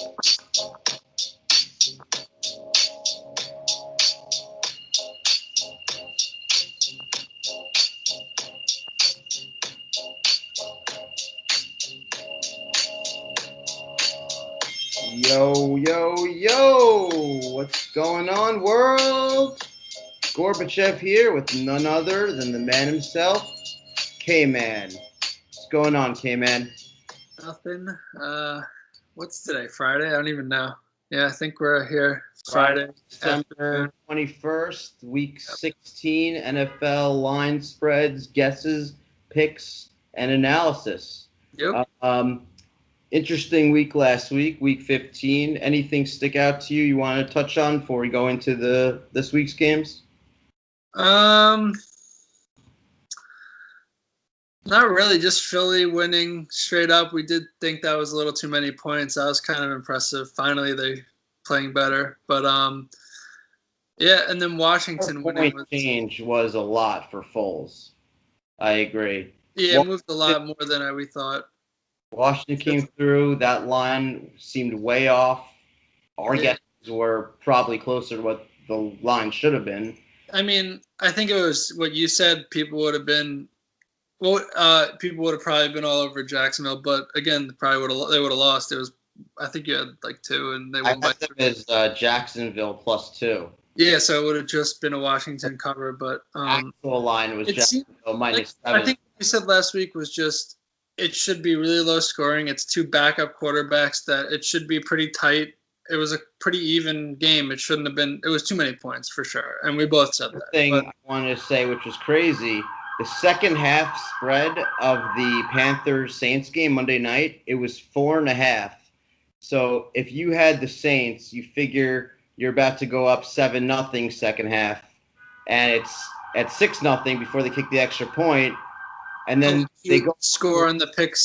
Yo, yo, yo! What's going on, world? Gorbachev here with none other than the man himself, Kman. What's going on, Kman? Nothing. What's today? Friday? I don't even know. Yeah, I think we're here. Friday, December 21st, week 16, NFL line spreads, guesses, picks, and analysis. Yep. Interesting week last week, week 15. Anything stick out to you want to touch on before we go into this week's games? Not really. Just Philly winning straight up. We did think that was a little too many points. That was kind of impressive. Finally, they playing better. But yeah, and then Washington winning. Point change was a lot for Foles. I agree. Yeah, it moved a lot more than we thought. Washington came through. That line seemed way off. Our guesses were probably closer to what the line should have been. I mean, I think it was what you said. People would have been. Well, people would have probably been all over Jacksonville, but again, they would have lost. It was, I think you had like 2, and they won by 3. It was Jacksonville +2. Yeah, so it would have just been a Washington cover, but actual line was Jacksonville -7. I think what we said last week was just it should be really low scoring. It's 2 backup quarterbacks that it should be pretty tight. It was a pretty even game. It shouldn't have been. It was too many points for sure, and we both said that. The thing I wanted to say, which was crazy. The second half spread of the Panthers-Saints game Monday night, it was 4.5. So if you had the Saints, you figure you're about to go up 7-0 second half, and it's at 6-0 before they kick the extra point, and then they go score on the pick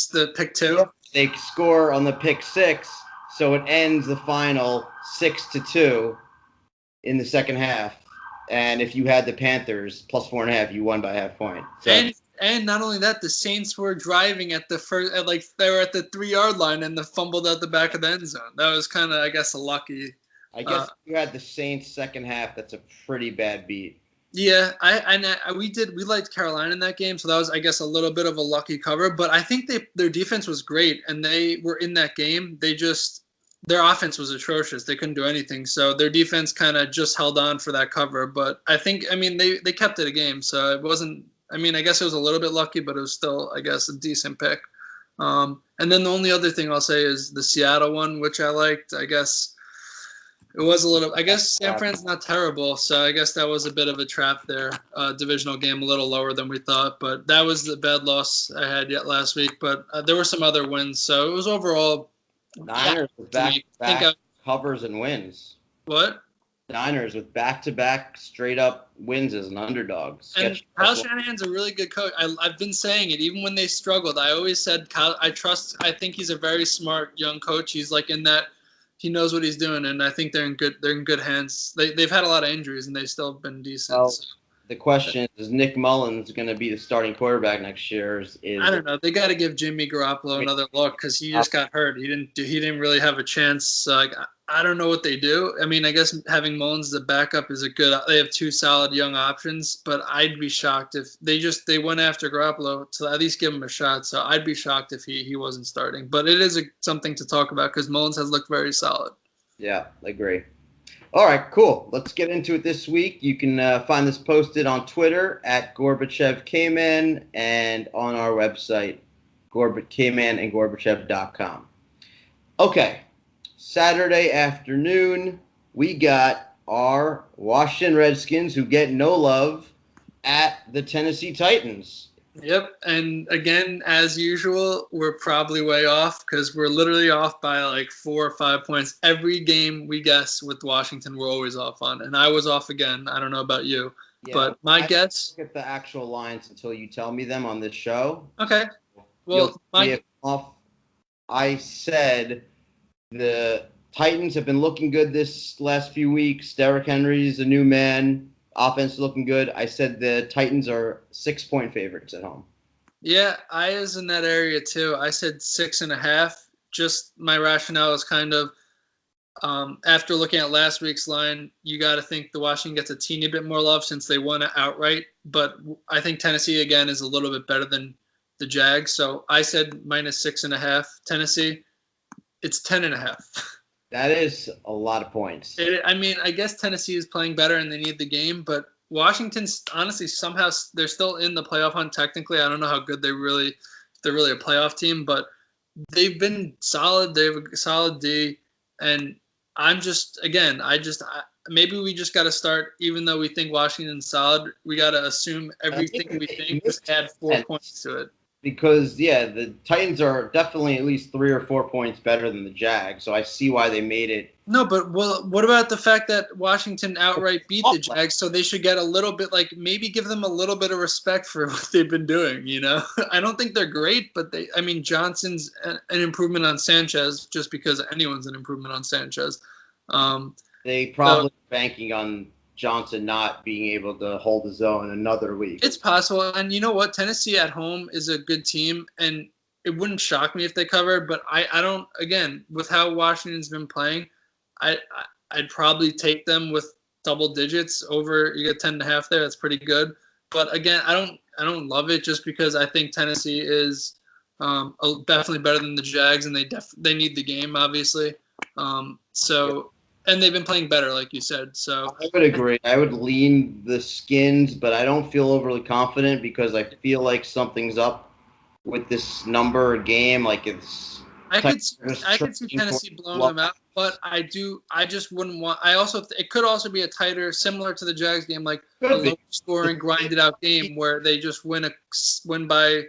2. They score on the pick 6, so it ends the final 6-2 in the second half. And if you had the Panthers +4.5, you won by half point. So, and not only that, the Saints were driving at the first, they were at the 3-yard line and fumbled out the back of the end zone. That was kind of, I guess, a lucky. I guess if you had the Saints second half, that's a pretty bad beat. Yeah, we liked Carolina in that game, so that was, I guess, a little bit of a lucky cover. But I think their defense was great, and they were in that game. Their offense was atrocious. They couldn't do anything. So their defense kind of just held on for that cover. But I think, they kept it a game. So it wasn't, I guess it was a little bit lucky, but it was still, I guess, a decent pick. And then the only other thing I'll say is the Seattle one, which I liked. I guess it was a little, I guess San Fran's not terrible. So I guess that was a bit of a trap there. Divisional game a little lower than we thought. But that was the bad loss I had last week. But there were some other wins. So it was overall, Niners with back-to-back covers and wins. What? Niners with back-to-back straight-up wins as an underdog. And Kyle Shanahan's a really good coach. I've been saying it. Even when they struggled, I always said, Kyle, I think he's a very smart young coach. He's like in that he knows what he's doing, and I think they're in good hands. They've had a lot of injuries, and they've still been decent. Well, the question is Nick Mullins going to be the starting quarterback next year? I don't know. They got to give Jimmy Garoppolo another look because he just got hurt. He didn't really have a chance. So, I don't know what they do. I guess having Mullins as a backup is a good. They have 2 solid young options, but I'd be shocked if they went after Garoppolo to at least give him a shot. So I'd be shocked if he wasn't starting. But it is something to talk about because Mullins has looked very solid. Yeah, I agree. All right, cool. Let's get into it this week. You can find this posted on Twitter at GorbachevKman and on our website, KmanandGorbachev.com. Okay, Saturday afternoon, we got our Washington Redskins, who get no love, at the Tennessee Titans. Yep, and again, as usual, we're probably way off because we're literally off by like 4 or 5 points. Every game we guess with Washington, we're always off on, and I was off again. I don't know about you, but my guess. I don't get the actual lines until you tell me them on this show. Okay. Well, I said the Titans have been looking good this last few weeks. Derrick Henry's a new man. Offense looking good. I said the Titans are 6-point favorites at home. Yeah, I was in that area too. I said 6.5. Just my rationale is kind of After looking at last week's line, you got to think the Washington gets a teeny bit more love since they won it outright. But I think Tennessee, again, is a little bit better than the Jags. So I said -6.5 Tennessee. It's 10.5. That is a lot of points. I mean, I guess Tennessee is playing better and they need the game, but Washington's honestly somehow they're still in the playoff hunt technically. I don't know how good they're really a playoff team, but they've been solid. They have a solid D, and I'm just maybe we just got to start. Even though we think Washington's solid, we got to assume everything we think just add 4 points to it. Because, the Titans are definitely at least 3 or 4 points better than the Jags, so I see why they made it. No, but what about the fact that Washington outright beat the Jags, so they should get a little bit, maybe give them a little bit of respect for what they've been doing, I don't think they're great, but Johnson's an improvement on Sanchez just because anyone's an improvement on Sanchez. They probably banking on Johnson not being able to hold his own another week. It's possible. And you know what? Tennessee at home is a good team, and it wouldn't shock me if they cover, but I don't, again, with how Washington's been playing, I'd probably take them with double digits over. You get 10.5 there. That's pretty good. But again, I don't love it just because I think Tennessee is definitely better than the Jags, and they need the game, obviously. And they've been playing better, like you said. So I would agree. I would lean the Skins, but I don't feel overly confident because I feel like something's up with this number game. Like it's. I could see Tennessee blowing them out, but I just wouldn't want. It could also be a tighter, similar to the Jags game, like a low scoring, grinded out game where they just win by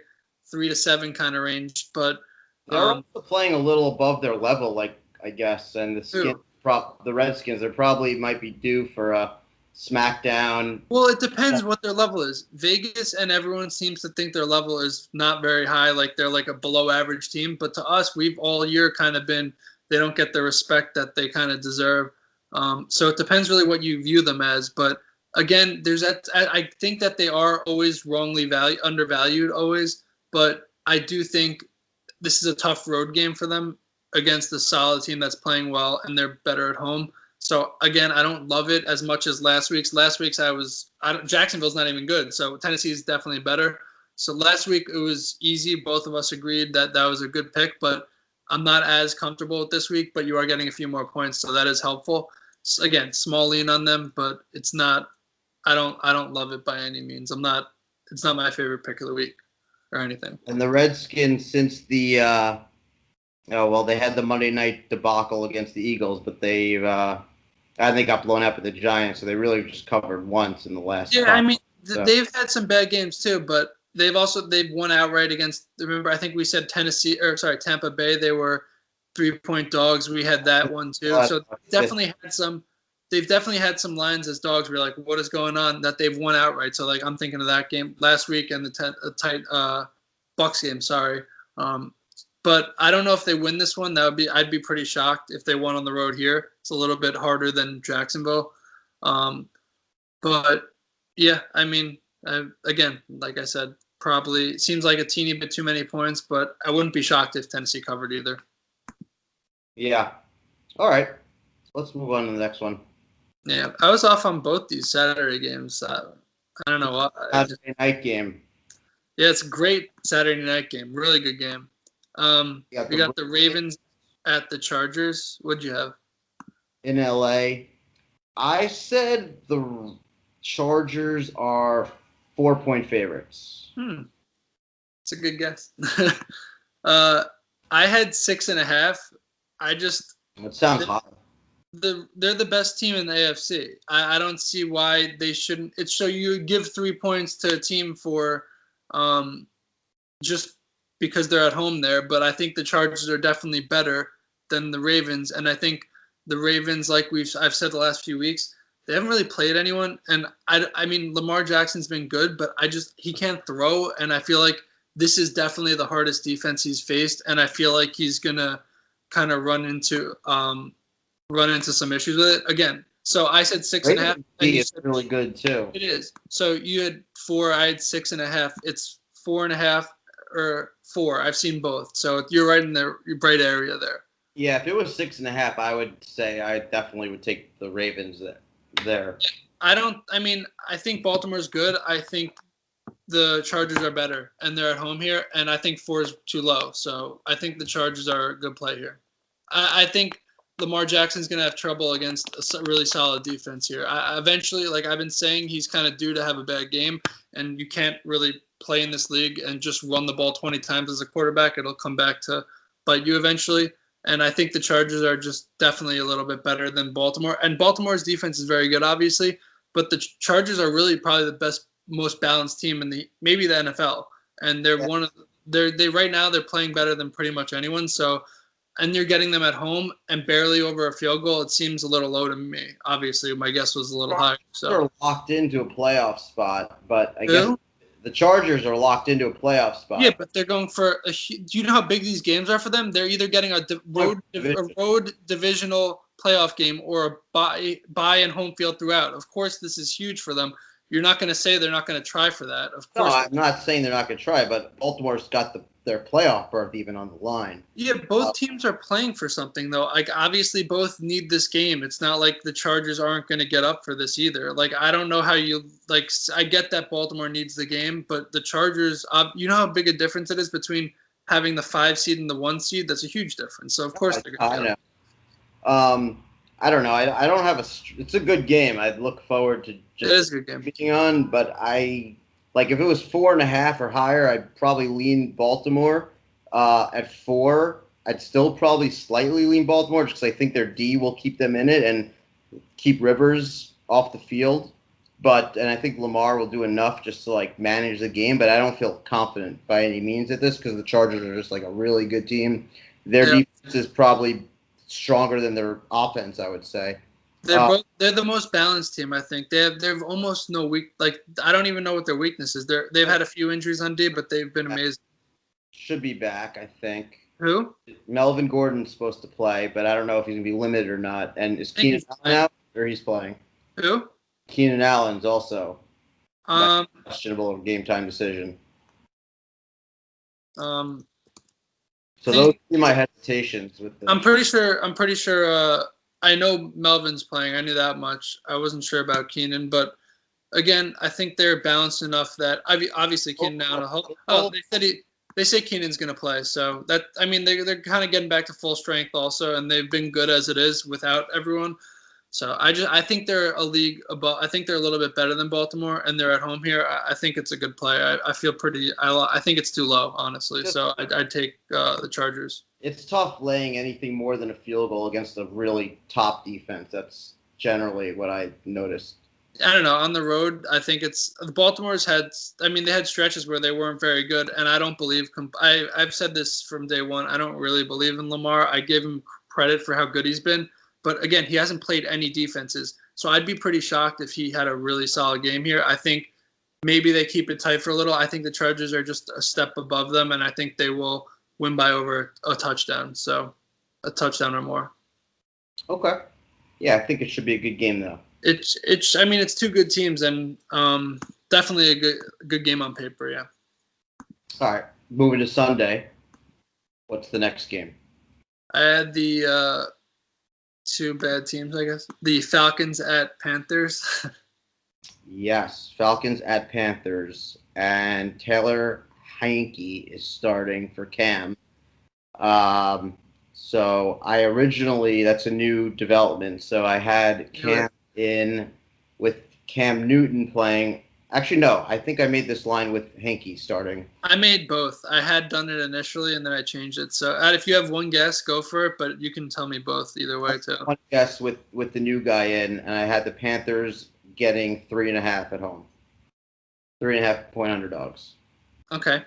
3 to 7 kind of range. But they're also playing a little above their level, I guess, and the Skins. The Redskins, they probably might be due for a smackdown. Well, it depends what their level is. Vegas and everyone seems to think their level is not very high, like they're like a below average team. But to us, we've all year kind of been, they don't get the respect that they kind of deserve. So it depends really what you view them as. But again, I think that they are always wrongly undervalued always. But I do think this is a tough road game for them against a solid team that's playing well, and they're better at home. So again, I don't love it as much as last week's. Jacksonville's not even good, so Tennessee is definitely better. So last week it was easy. Both of us agreed that was a good pick, but I'm not as comfortable with this week. But you are getting a few more points, so that is helpful. So again, small lean on them, but it's not. I don't love it by any means. It's not my favorite pick of the week or anything. And the Redskins, since the. They had the Monday night debacle against the Eagles, but they got blown out by the Giants, so they really just covered once in the last. Yeah, I mean, they've had some bad games too, but they've won outright against. Remember, I think we said Tampa Bay. They were 3-point dogs. We had that one too. So they've definitely had some lines as dogs where you're like, what is going on? That they've won outright. So I'm thinking of that game last week and the Bucs game. Sorry. But I don't know if they win this one. I'd be pretty shocked if they won on the road here. It's a little bit harder than Jacksonville. But yeah, I mean, again, like I said, probably seems like a teeny bit too many points, but I wouldn't be shocked if Tennessee covered either. Yeah. All right. Let's move on to the next one. Yeah, I was off on both these Saturday games. I don't know what. Saturday night game. Yeah, it's a great Saturday night game. Really good game. We got the Ravens at the Chargers. What'd you have? In LA. I said the Chargers are 4-point favorites. It's a good guess. I had 6.5. It sounds hot. They're the best team in the AFC. I don't see why they shouldn't. It's so you give 3 points to a team for just because they're at home there, but I think the Chargers are definitely better than the Ravens, and I think the Ravens, like I've said the last few weeks, they haven't really played anyone, and I mean Lamar Jackson's been good, but he can't throw, and I feel like this is definitely the hardest defense he's faced, and I feel like he's gonna kind of run into some issues with it again. So I said 6.5. It's really good too. It is. So you had 4, I had 6.5. It's 4.5 or 4. I've seen both. So you're right in the right area there. Yeah, if it was 6.5, I would say I definitely would take the Ravens there. I think Baltimore's good. I think the Chargers are better, and they're at home here, and I think 4 is too low. So I think the Chargers are a good play here. I think Lamar Jackson's going to have trouble against a really solid defense here. Eventually, like I've been saying, he's kind of due to have a bad game, and you can't really play in this league and just run the ball 20 times as a quarterback. It'll come back to bite you eventually. And I think the Chargers are just definitely a little bit better than Baltimore. And Baltimore's defense is very good, obviously, but the Chargers are really probably the best, most balanced team in maybe the NFL. And they're one of they right now they're playing better than pretty much anyone. So, and you're getting them at home and barely over a field goal. It seems a little low to me. Obviously, my guess was a little high. So they're locked into a playoff spot, but I guess the Chargers are locked into a playoff spot. Yeah, but they're going for do you know how big these games are for them? They're either getting a road divisional playoff game or a bye and home field throughout. Of course, this is huge for them. You're not going to say they're not going to try for that. Of course. No, I'm not saying they're not going to try, but Baltimore's got their playoff berth even on the line. Yeah, both teams are playing for something, though. Like, obviously, both need this game. It's not like the Chargers aren't going to get up for this either. Like, I don't know how you – like, I get that Baltimore needs the game, but the Chargers you know how big a difference it is between having the 5 seed and the 1 seed? That's a huge difference. So, of course, they're going to get up. I don't know. I don't have it's a good game. I'd look forward to just being on, but if it was 4.5 or higher, I'd probably lean Baltimore. At 4, I'd still probably slightly lean Baltimore just because I think their D will keep them in it and keep Rivers off the field. And I think Lamar will do enough just to manage the game, but I don't feel confident by any means at this because the Chargers are just a really good team. Their defense is probably stronger than their offense, I would say. They're the most balanced team, I think. They've almost no weak. I don't even know what their weakness is. They've had a few injuries on D, but they've been amazing. Should be back, I think. Who? Melvin Gordon's supposed to play, but I don't know if he's gonna be limited or not. And is Keenan Allen out, or he's playing? Who? Keenan Allen's also questionable game time decision. So those are my hesitations with this. I'm pretty sure. I know Melvin's playing. I knew that much. I wasn't sure about Keenan, but again, I think they're balanced enough that obviously Keenan Allen. They say Keenan's going to play, so they're kind of getting back to full strength also, and they've been good as it is without everyone. So I think they're a league above. I think they're a little bit better than Baltimore, and they're at home here. I think it's a good play. I feel pretty. I think it's too low, honestly. So I'd take the Chargers. It's tough laying anything more than a field goal against a really top defense. That's generally what I noticed. I don't know. On the road, I think the Baltimore's had. They had stretches where they weren't very good, and I don't believe. I've said this from day one. I don't really believe in Lamar. I give him credit for how good he's been. But again, he hasn't played any defenses. So I'd be pretty shocked if he had a really solid game here. I think maybe they keep it tight for a little. I think the Chargers are just a step above them, and I think they will win by over a touchdown. So a touchdown or more. Okay. Yeah, I think it should be a good game, though. It's two good teams, and definitely a good game on paper, yeah. All right. Moving to Sunday. What's the next game? I had the... 2 bad teams, I guess. The Falcons at Panthers. Yes, Falcons at Panthers. And Taylor Heineke is starting for Cam. So I originally, that's a new development. So I had Cam in with Cam Newton playing. Actually, no, I think I made this line with Heineke starting. I made both. I had done it initially, and then I changed it. So, if you have one guess, go for it, but you can tell me both either way, too. One guess with the new guy in, and I had the Panthers getting 3.5 at home. 3.5-point underdogs. Okay.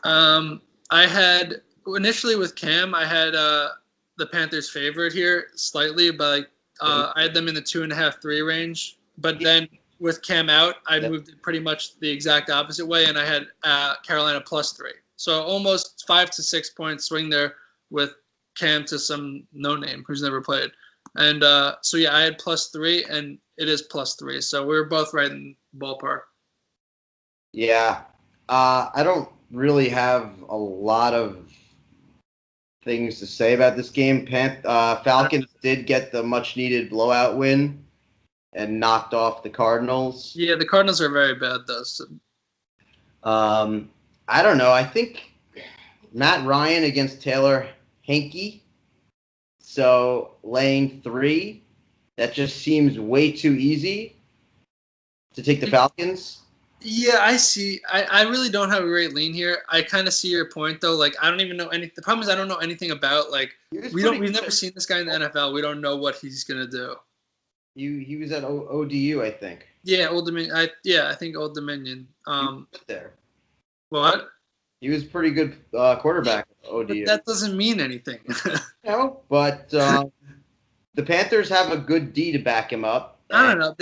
I had, initially with Cam, I had the Panthers favorite here slightly, but I had them in the 2.5-3 range, but then with Cam out, I moved it pretty much the exact opposite way, and I had Carolina +3. So almost 5 to 6 point swing there with Cam to some no-name who's never played. And I had +3, and it is +3. So we were both right in the ballpark. Yeah. I don't really have a lot of things to say about this game. Falcons did get the much-needed blowout win and knocked off the Cardinals. Yeah, the Cardinals are very bad, though. So. I don't know. I think Matt Ryan against Taylor Henke. So laying 3, that just seems way too easy to take the Falcons. Yeah, I see. I really don't have a great lean here. I kind of see your point, though. Like, I don't even know anything. The problem is I don't know anything about, like, we've never seen this guy in the NFL. We don't know what he's going to do. He was at ODU, I think. Yeah, Old Dominion. I think Old Dominion. There. What? He was pretty good quarterback at ODU. But that doesn't mean anything. No, but the Panthers have a good D to back him up. I don't know.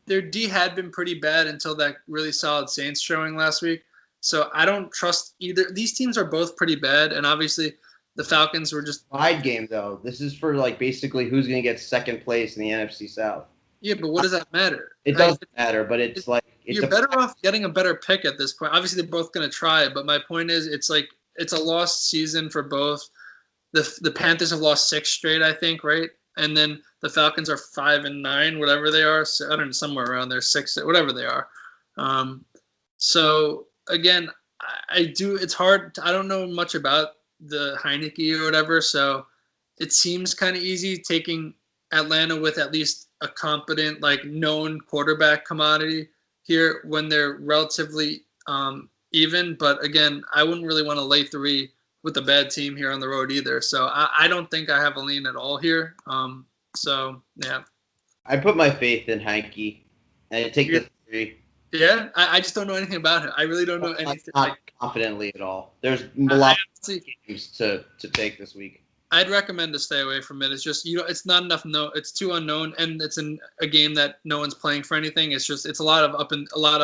Their D had been pretty bad until that really solid Saints showing last week. So I don't trust either. These teams are both pretty bad, and obviously the Falcons were just wide game though. This is for like basically who's going to get second place in the NFC South. Yeah, but what does that matter? It doesn't matter, but it's like you're better off getting a better pick at this point. Obviously, they're both going to try, but my point is, it's a lost season for both. The Panthers have lost 6 straight, I think, right? And then the Falcons are 5-9, whatever they are. So, I don't know, somewhere around there, 6, whatever they are. So again, it's hard. I don't know much about the Heineke or whatever. So it seems kind of easy taking Atlanta with at least a competent, like known quarterback commodity here when they're relatively even. But again, I wouldn't really want to lay 3 with a bad team here on the road either. So I don't think I have a lean at all here. So, yeah. I put my faith in Heineke, and I take the 3. Yeah? I just don't know anything about it. I really don't know anything. Not confidently at all. There's a lot of games to take this week. I'd recommend to stay away from it. It's just, it's not enough. It's too unknown, and it's in a game that no one's playing for anything. It's just, it's a lot of a lot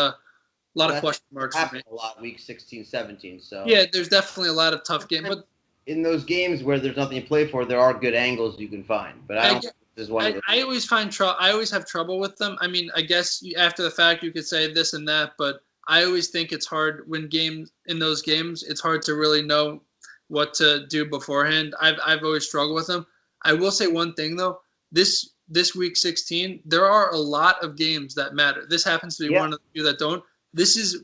of question marks for me. A lot week 16, 17. So yeah, there's definitely a lot of tough games. But in those games where there's nothing to play for, there are good angles you can find. But I don't think this is one of them. I always I always have trouble with them. I mean, I guess after the fact you could say this and that, but I always think it's hard in those games. It's hard to really know what to do beforehand. I've always struggled with them. I will say one thing though. This week 16, there are a lot of games that matter. This happens to be one of the few that don't. This is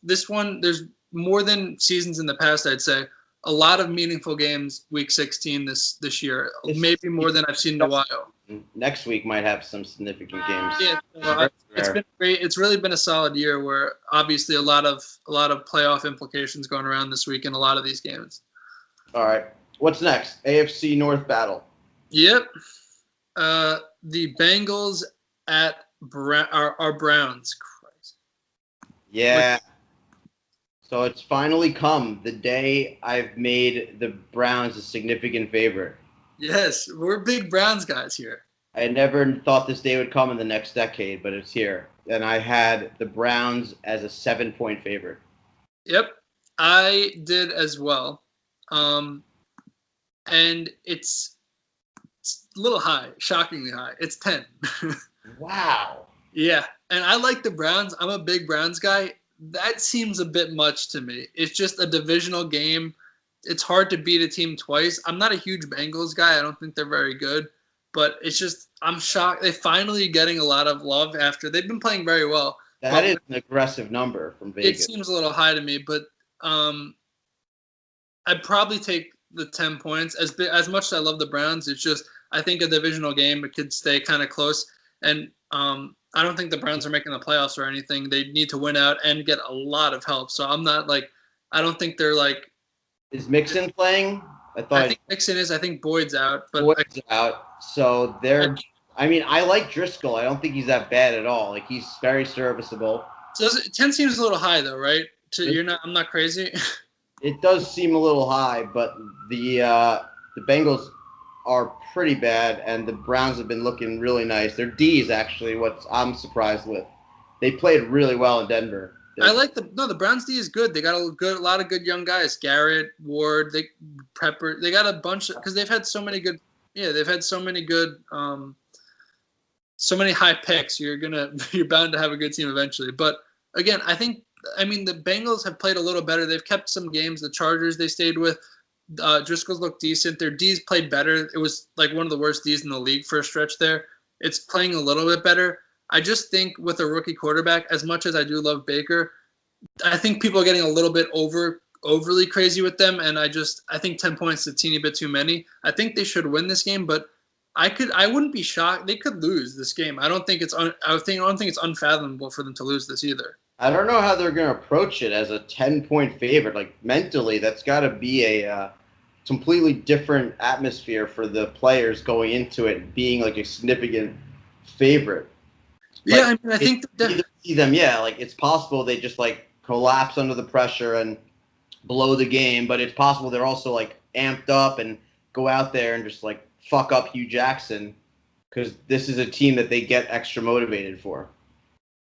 there's more than seasons in the past, I'd say. A lot of meaningful games week 16 this year. Maybe more than I've seen in a while. Next week might have some significant games. Yeah, it's been great. It's really been a solid year where obviously a lot of playoff implications going around this week in a lot of these games. All right. What's next? AFC North battle. Yep. The Bengals at our Browns. Christ. Yeah. So it's finally come, the day I've made the Browns a significant favorite. Yes, we're big Browns guys here. I never thought this day would come in the next decade, but it's here. And I had the Browns as a 7-point favorite. Yep, I did as well. And it's a little high, shockingly high. It's 10. Wow. Yeah, and I like the Browns. I'm a big Browns guy. That seems a bit much to me. It's just a divisional game. It's hard to beat a team twice. I'm not a huge Bengals guy. I don't think they're very good. But it's just, I'm shocked. They're finally getting a lot of love after. They've been playing very well. That is an aggressive number from Vegas. It seems a little high to me, but I'd probably take the 10 points. As much as I love the Browns, it's just, I think a divisional game, it could stay kind of close. And I don't think the Browns are making the playoffs or anything. They need to win out and get a lot of help. So I'm not I don't think they're Is Mixon playing? I think Mixon is. I think Boyd's out. But Boyd's out. So I like Driscoll. I don't think he's that bad at all. He's very serviceable. So 10 seems a little high though, right? I'm not crazy. It does seem a little high, but the Bengals are pretty bad, and the Browns have been looking really nice. Their D is actually what I'm surprised with. They played really well in Denver. The Browns D is good. They got a lot of good young guys. Garrett, Ward, Pepper. They got a bunch because they've had so many good. Yeah, they've had so many good, so many high picks. You're bound to have a good team eventually. But again, I think I mean, the Bengals have played a little better. They've kept some games. The Chargers they stayed with. Driscoll's looked decent. Their D's played better. It was like one of the worst D's in the league for a stretch there. It's playing a little bit better. I just think with a rookie quarterback, as much as I do love Baker, I think people are getting a little bit overly crazy with them, and I think 10 points is a teeny bit too many. I think they should win this game, but I wouldn't be shocked. They could lose this game. I don't think it's unfathomable for them to lose this either. I don't know how they're going to approach it as a 10-point favorite. Like mentally, that's got to be a completely different atmosphere for the players going into it, being like a significant favorite. Yeah, I mean, I think see them. Yeah, like it's possible they just like collapse under the pressure and blow the game, but it's possible they're also like amped up and go out there and just like fuck up Hugh Jackson because this is a team that they get extra motivated for,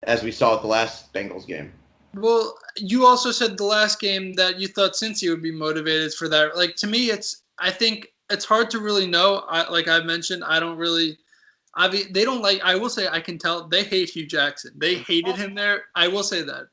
as we saw at the last Bengals game. Well, you also said the last game that you thought Cincy would be motivated for that. Like to me, I think it's hard to really know. Like I mentioned, I don't really. They don't like. I will say I can tell they hate Hugh Jackson. They hated him there. I will say that.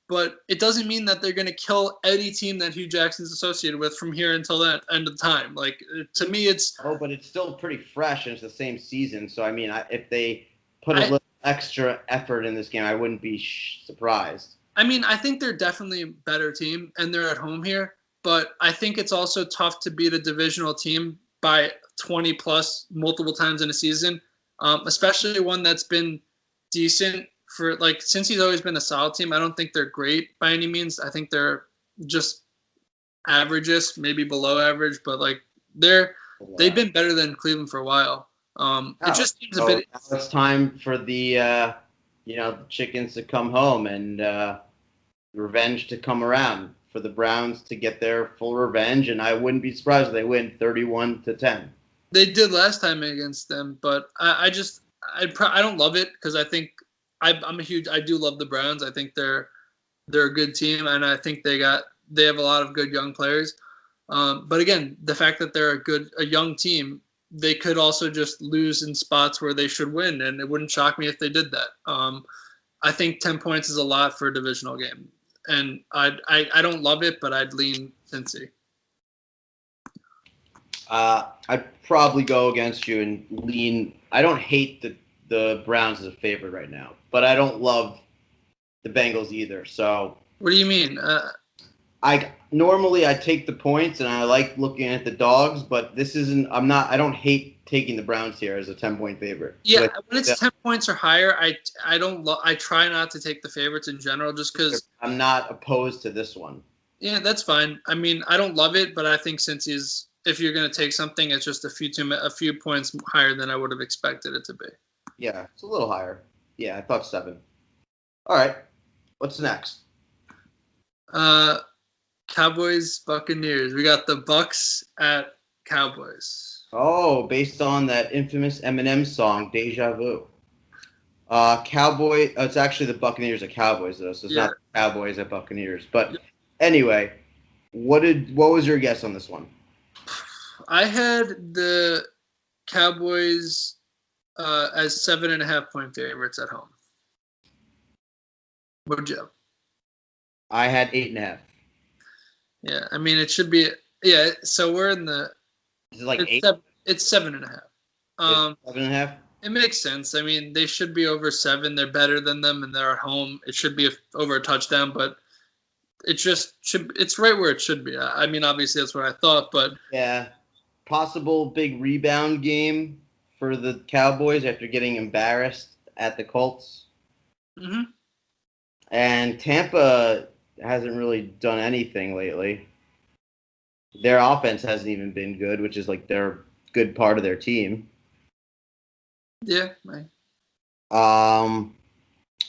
But it doesn't mean that they're going to kill any team that Hugh Jackson's associated with from here until that end of time. Like, to me, it's... Oh, but it's still pretty fresh, and it's the same season. So, I mean, if they put a little extra effort in this game, I wouldn't be surprised. I mean, I think they're definitely a better team, and they're at home here. But I think it's also tough to beat a divisional team by 20-plus multiple times in a season, especially one that's been decent. Since he's always been a solid team, I don't think they're great by any means. I think they're just averages, maybe below average, but they've been better than Cleveland for a while. It just seems a bit. Now it's time for the chickens to come home and revenge to come around for the Browns to get their full revenge, and I wouldn't be surprised if they win 31-10. They did last time against them, but I don't love it because I think. I do love the Browns. I think they're a good team, and I think they have a lot of good young players. But again, the fact that they're a young team, they could also just lose in spots where they should win, and it wouldn't shock me if they did that. I think 10 points is a lot for a divisional game, and I don't love it, but I'd lean Cincy. I'd probably go against you and lean. I don't hate the Browns as a favorite right now, but I don't love the Bengals either. So what do you mean? I take the points and I like looking at the dogs, but this isn't. I don't hate taking the Browns here as a 10-point favorite. Yeah, when it's 10 points or higher, I try not to take the favorites in general, just because I'm not opposed to this one. Yeah, that's fine. I mean, I don't love it, but I think if you're going to take something, it's just a few points higher than I would have expected it to be. Yeah, it's a little higher. Yeah, I thought 7. All right. What's next? Cowboys, Buccaneers. We got the Bucks at Cowboys. Oh, based on that infamous Eminem song, Deja Vu. It's actually the Buccaneers at Cowboys, though, so it's not the Cowboys at Buccaneers. But anyway, what was your guess on this one? I had the Cowboys as 7.5-point favorites at home. What'd you have? I had 8.5. Yeah, I mean it should be. Yeah, so we're in the. Is it like 8? It's 7.5. 7.5. It makes sense. I mean, they should be over 7. They're better than them, and they're at home. It should be over a touchdown, but it just should. It's right where it should be. I mean, obviously that's what I thought, but yeah, possible big rebound game for the Cowboys after getting embarrassed at the Colts. Mm-hmm. And Tampa hasn't really done anything lately. Their offense hasn't even been good, which is like their good part of their team. Yeah. Right.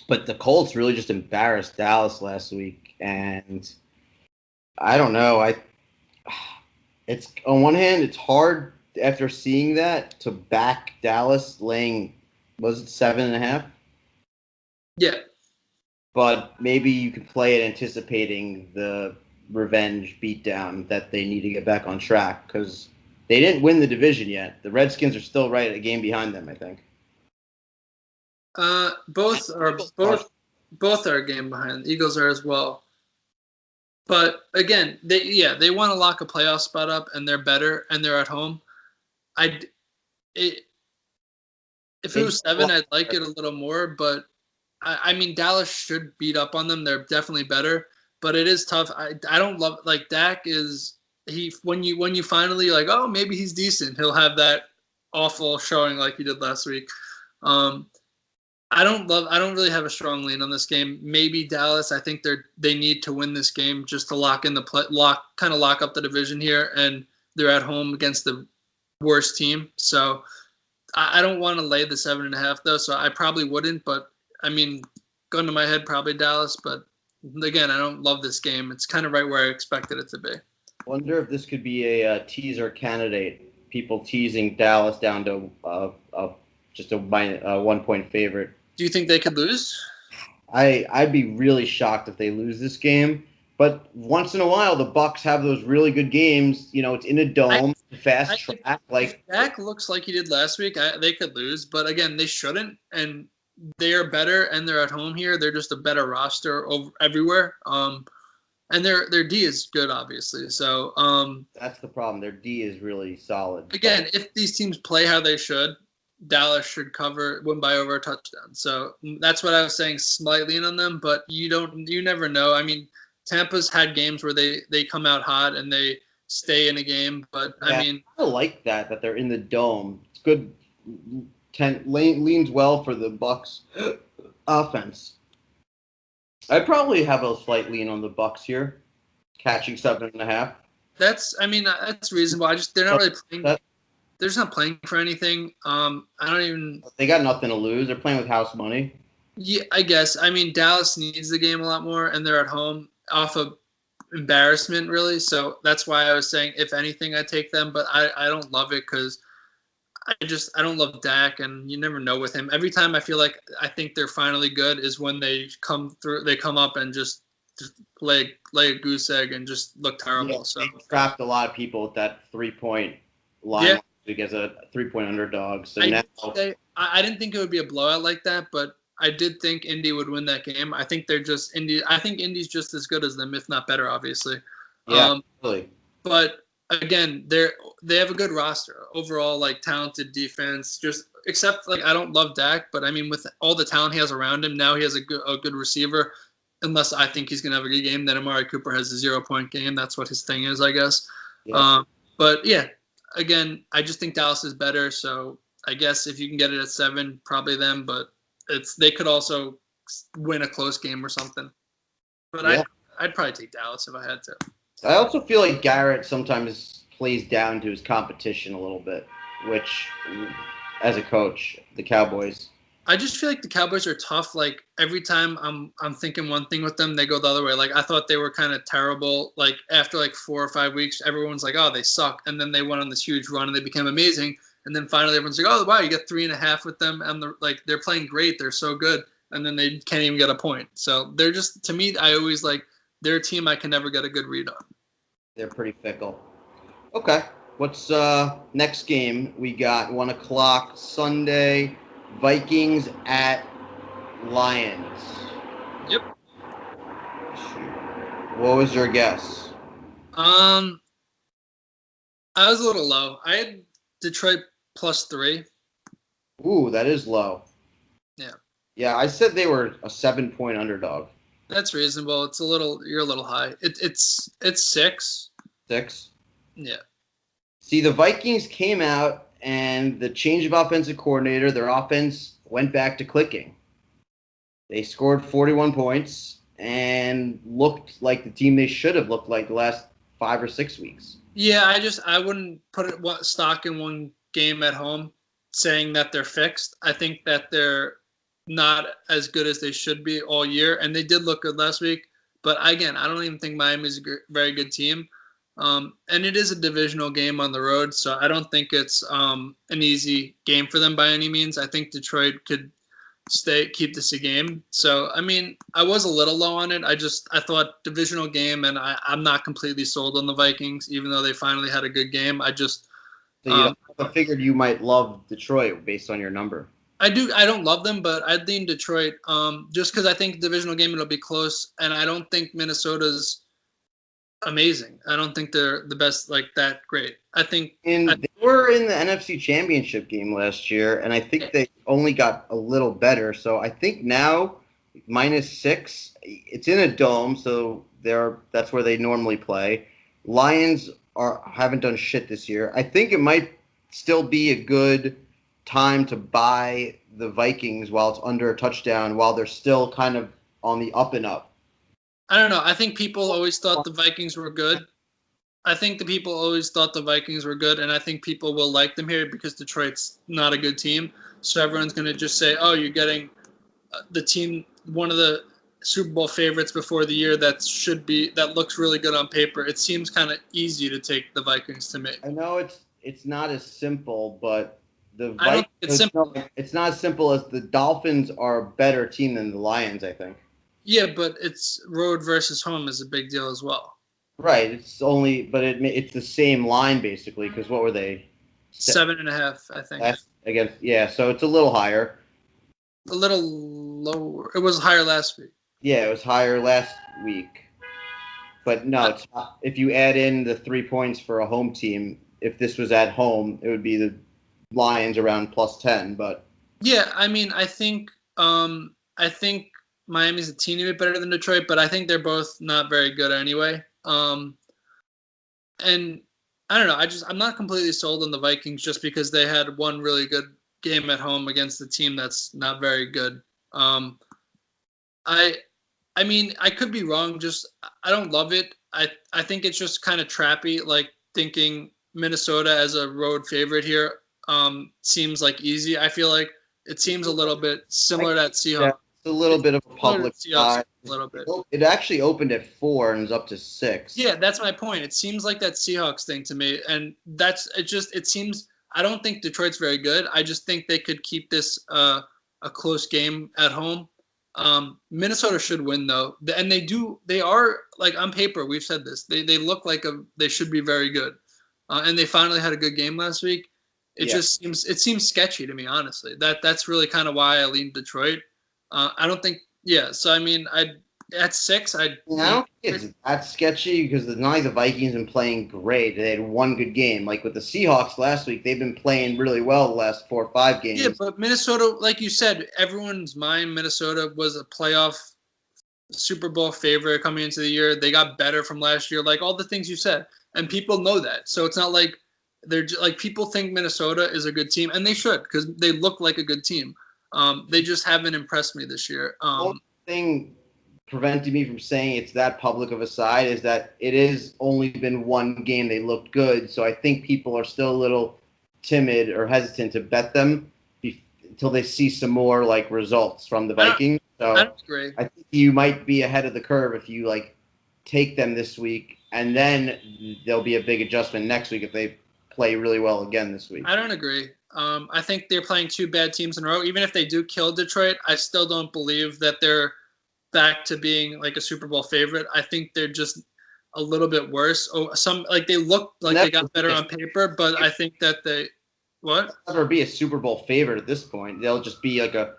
But the Colts really just embarrassed Dallas last week, and I don't know. It's on one hand, it's hard after seeing that to back Dallas laying, was it 7.5? Yeah. But maybe you could play it anticipating the revenge beatdown that they need to get back on track because they didn't win the division yet. The Redskins are still right a game behind them, I think. Both Both are a game behind. The Eagles are as well. But again, they want to lock a playoff spot up, and they're better, and they're at home. If it was 7, I'd like it a little more. But I mean, Dallas should beat up on them. They're definitely better, but it is tough. I don't love like Dak is when you finally like, oh, maybe he's decent. He'll have that awful showing like he did last week. I don't really have a strong lean on this game. Maybe Dallas. I think they need to win this game just to lock in lock up the division here, and they're at home against the worst team. So I don't want to lay the 7.5 though. So I probably wouldn't. But I mean, gun to my head, probably Dallas. But again, I don't love this game. It's kind of right where I expected it to be. Wonder if this could be a teaser candidate. People teasing Dallas down to just a 1-point favorite. Do you think they could lose? I'd be really shocked if they lose this game. But once in a while, the Bucs have those really good games. You know, it's in a dome, fast track. Like Dak looks like he did last week. They could lose, but again, they shouldn't. And they are better, and they're at home here. They're just a better roster everywhere. And their D is good, obviously. So that's the problem. Their D is really solid. Again, if these teams play how they should, Dallas should win by over a touchdown. So that's what I was saying, slightly in on them, but you never know. I mean, Tampa's had games where they come out hot and they stay in a game, but yeah, I mean, I like that they're in the dome. It's good. Leans well for the Bucs offense. I probably have a slight lean on the Bucs here, catching 7.5. That's reasonable. They're not really playing. They're just not playing for anything. They got nothing to lose. They're playing with house money. Yeah, I guess. I mean, Dallas needs the game a lot more, and they're at home off of embarrassment, really. So that's why I was saying, if anything, I take them. But I don't love it because I don't love Dak, and you never know with him. Every time I think they're finally good is when they come through. They come up and just lay a goose egg and just look terrible. Yeah, so they trapped a lot of people with that 3-point line. Yeah. As a 3-point underdog. So I didn't think it would be a blowout like that, but I did think Indy would win that game. I think I think Indy's just as good as them, if not better, obviously. Yeah, really. But again, they have a good roster overall, like talented defense. Just except I don't love Dak, but I mean with all the talent he has around him, now he has a good receiver. Unless I think he's gonna have a good game, then Amari Cooper has a 0-point game. That's what his thing is, I guess. Yeah. But yeah. Again, I just think Dallas is better, so I guess if you can get it at 7, probably them. But they could also win a close game or something. But yeah. I'd probably take Dallas if I had to. I also feel like Garrett sometimes plays down to his competition a little bit, which, as a coach, the Cowboys. I just feel like the Cowboys are tough. Like every time I'm thinking one thing with them, they go the other way. Like I thought they were kind of terrible. Like after 4 or 5 weeks, everyone's like, "Oh, they suck," and then they went on this huge run and they became amazing. And then finally, everyone's like, "Oh, wow, you get 3.5 with them," and they're playing great. They're so good, and then they can't even get a point. So they're just, to me, I always they're a team I can never get a good read on. They're pretty fickle. Okay, what's next game? We got 1:00 Sunday. Vikings at Lions. Yep. What was your guess? I was a little low. I had Detroit +3. Ooh, that is low. Yeah. Yeah, I said they were a 7-point underdog. That's reasonable. You're a little high. It's 6. 6? Yeah. See, the Vikings came out and the change of offensive coordinator, their offense went back to clicking. They scored 41 points and looked like the team they should have looked like the last 5 or 6 weeks. Yeah, I wouldn't put stock in one game at home saying that they're fixed. I think that they're not as good as they should be all year, and they did look good last week. But again, I don't even think Miami's a very good team. And it is a divisional game on the road, so I don't think it's an easy game for them by any means. I think Detroit could keep this a game. So, I mean, I was a little low on it. I thought divisional game, and I'm not completely sold on the Vikings, even though they finally had a good game. I figured you might love Detroit based on your number. I do. I don't love them, but I'd lean Detroit. Just because I think divisional game it'll be close, and I don't think Minnesota's amazing. I don't think they're the best like that great. And they were in the NFC Championship game last year, and I think they only got a little better. So I think now -6. It's in a dome, so that's where they normally play. Lions haven't done shit this year. I think it might still be a good time to buy the Vikings while it's under a touchdown, while they're still kind of on the up and up. I don't know. I think people always thought the Vikings were good. I think the people always thought the Vikings were good, and I think people will like them here because Detroit's not a good team. So everyone's going to just say, oh, you're getting the team, one of the Super Bowl favorites before the year that looks really good on paper. It seems kind of easy to take the Vikings to me. I know it's not as simple, but I don't think it's simple. It's not as simple as the Dolphins are a better team than the Lions, I think. Yeah, but it's road versus home is a big deal as well. Right. It's the same line basically because what were they? 7.5, I think. So it's a little higher. A little lower. It was higher last week. Yeah, it was higher last week. But no, it's not. If you add in the 3 points for a home team, if this was at home, it would be the Lions around +10. But yeah, I mean, I think Miami's a teeny bit better than Detroit, but I think they're both not very good anyway. And I don't know. I'm not completely sold on the Vikings just because they had one really good game at home against a team that's not very good. I mean, I could be wrong. Just I don't love it. I think it's just kind of trappy. Like thinking Minnesota as a road favorite here seems like easy. I feel like it seems a little bit similar to that Seahawks. Yeah, it's a little bit of a public side. A little bit. It actually opened at 4 and is up to 6. Yeah, that's my point. It seems like that Seahawks thing to me, and it seems. I don't think Detroit's very good. I just think they could keep this a close game at home. Minnesota should win though, and they do. They are like on paper. We've said this. They look like they should be very good, and they finally had a good game last week. It seems sketchy to me, honestly. That's really kind of why I lean Detroit. I don't think. Yeah, so I mean, at 6, I don't think it's that sketchy because not only the Vikings been playing great, they had one good game. Like with the Seahawks last week, they've been playing really well the last 4 or 5 games. Yeah, but Minnesota, like you said, everyone's mind, Minnesota was a playoff Super Bowl favorite coming into the year. They got better from last year, like all the things you said, and people know that. So it's not like they're like people think Minnesota is a good team, and they should because they look like a good team. They just haven't impressed me this year. One thing preventing me from saying it's that public of a side is that it is only been one game they looked good. So I think people are still a little timid or hesitant to bet them until they see some more like results from the Vikings. I agree. I think you might be ahead of the curve if you like take them this week, and then there'll be a big adjustment next week if they play really well again this week. I don't agree. I think they're playing 2 bad teams in a row. Even if they do kill Detroit, I still don't believe that they're back to being like a Super Bowl favorite. I think they're just a little bit worse. They look like they got better on paper, but I think that they what? They'll never be a Super Bowl favorite at this point. They'll just be like a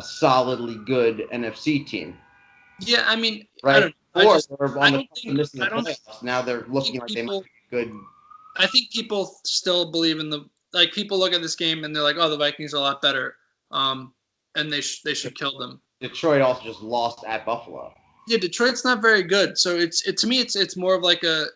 solidly good NFC team. Yeah, I mean, right? I don't think now they're looking like they might be good. I think people still believe in people look at this game and they're like, oh, the Vikings are a lot better, and they should kill them. Detroit also just lost at Buffalo. Yeah, Detroit's not very good. So to me it's more of like a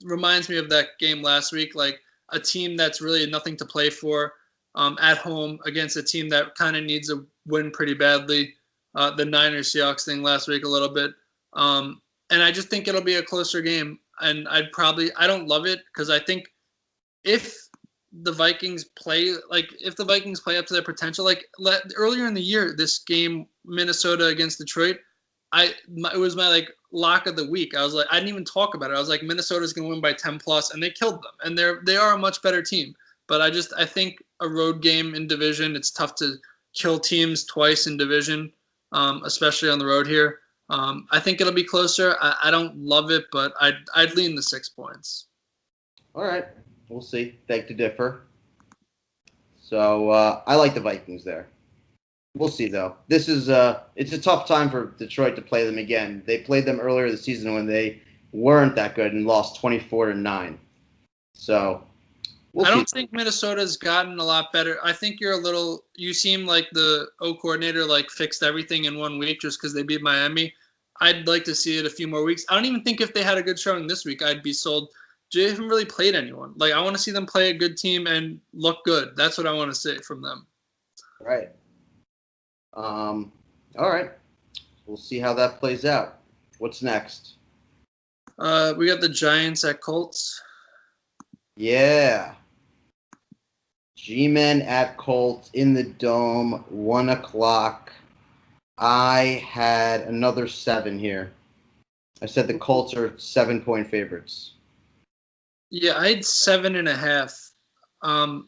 reminds me of that game last week, like a team that's really nothing to play for at home against a team that kind of needs a win pretty badly. The Niners Seahawks thing last week a little bit, and I just think it'll be a closer game. And I don't love it because I think if the Vikings play up to their potential, earlier in the year, this game Minnesota against Detroit, it was my lock of the week. I was like, I didn't even talk about it. I was like, Minnesota's gonna win by 10+, and they killed them. And they are a much better team. But I think a road game in division, it's tough to kill teams twice in division, especially on the road here. I think it'll be closer. I don't love it, but I'd lean the 6 points. All right. We'll see. Beg to differ. So I like the Vikings there. We'll see though. This is it's a tough time for Detroit to play them again. They played them earlier this season when they weren't that good and lost 24-9. So we'll I see. don't think Minnesota's gotten a lot better. I think you seem like the O coordinator like fixed everything in 1 week just because they beat Miami. I'd like to see it a few more weeks. I don't even think if they had a good showing this week, I'd be sold. They haven't really played anyone. Like, I want to see them play a good team and look good. That's what I want to see from them. Right. All right. We'll see how that plays out. What's next? We got the Giants at Colts. Yeah. G-Men at Colts in the Dome, 1 o'clock. I had another 7 here. I said the Colts are 7-point favorites. Yeah, I had 7.5.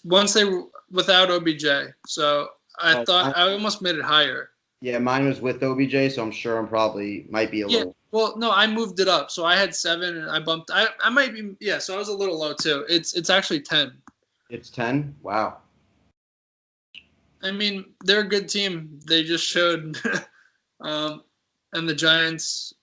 Once they were without OBJ, so I thought I almost made it higher. Yeah, mine was with OBJ, so I'm sure might be a little. Well, no, I moved it up, so I had 7 and I bumped. I might be so I was a little low too. It's actually 10. It's 10? Wow. I mean, they're a good team. They just showed, and the Giants.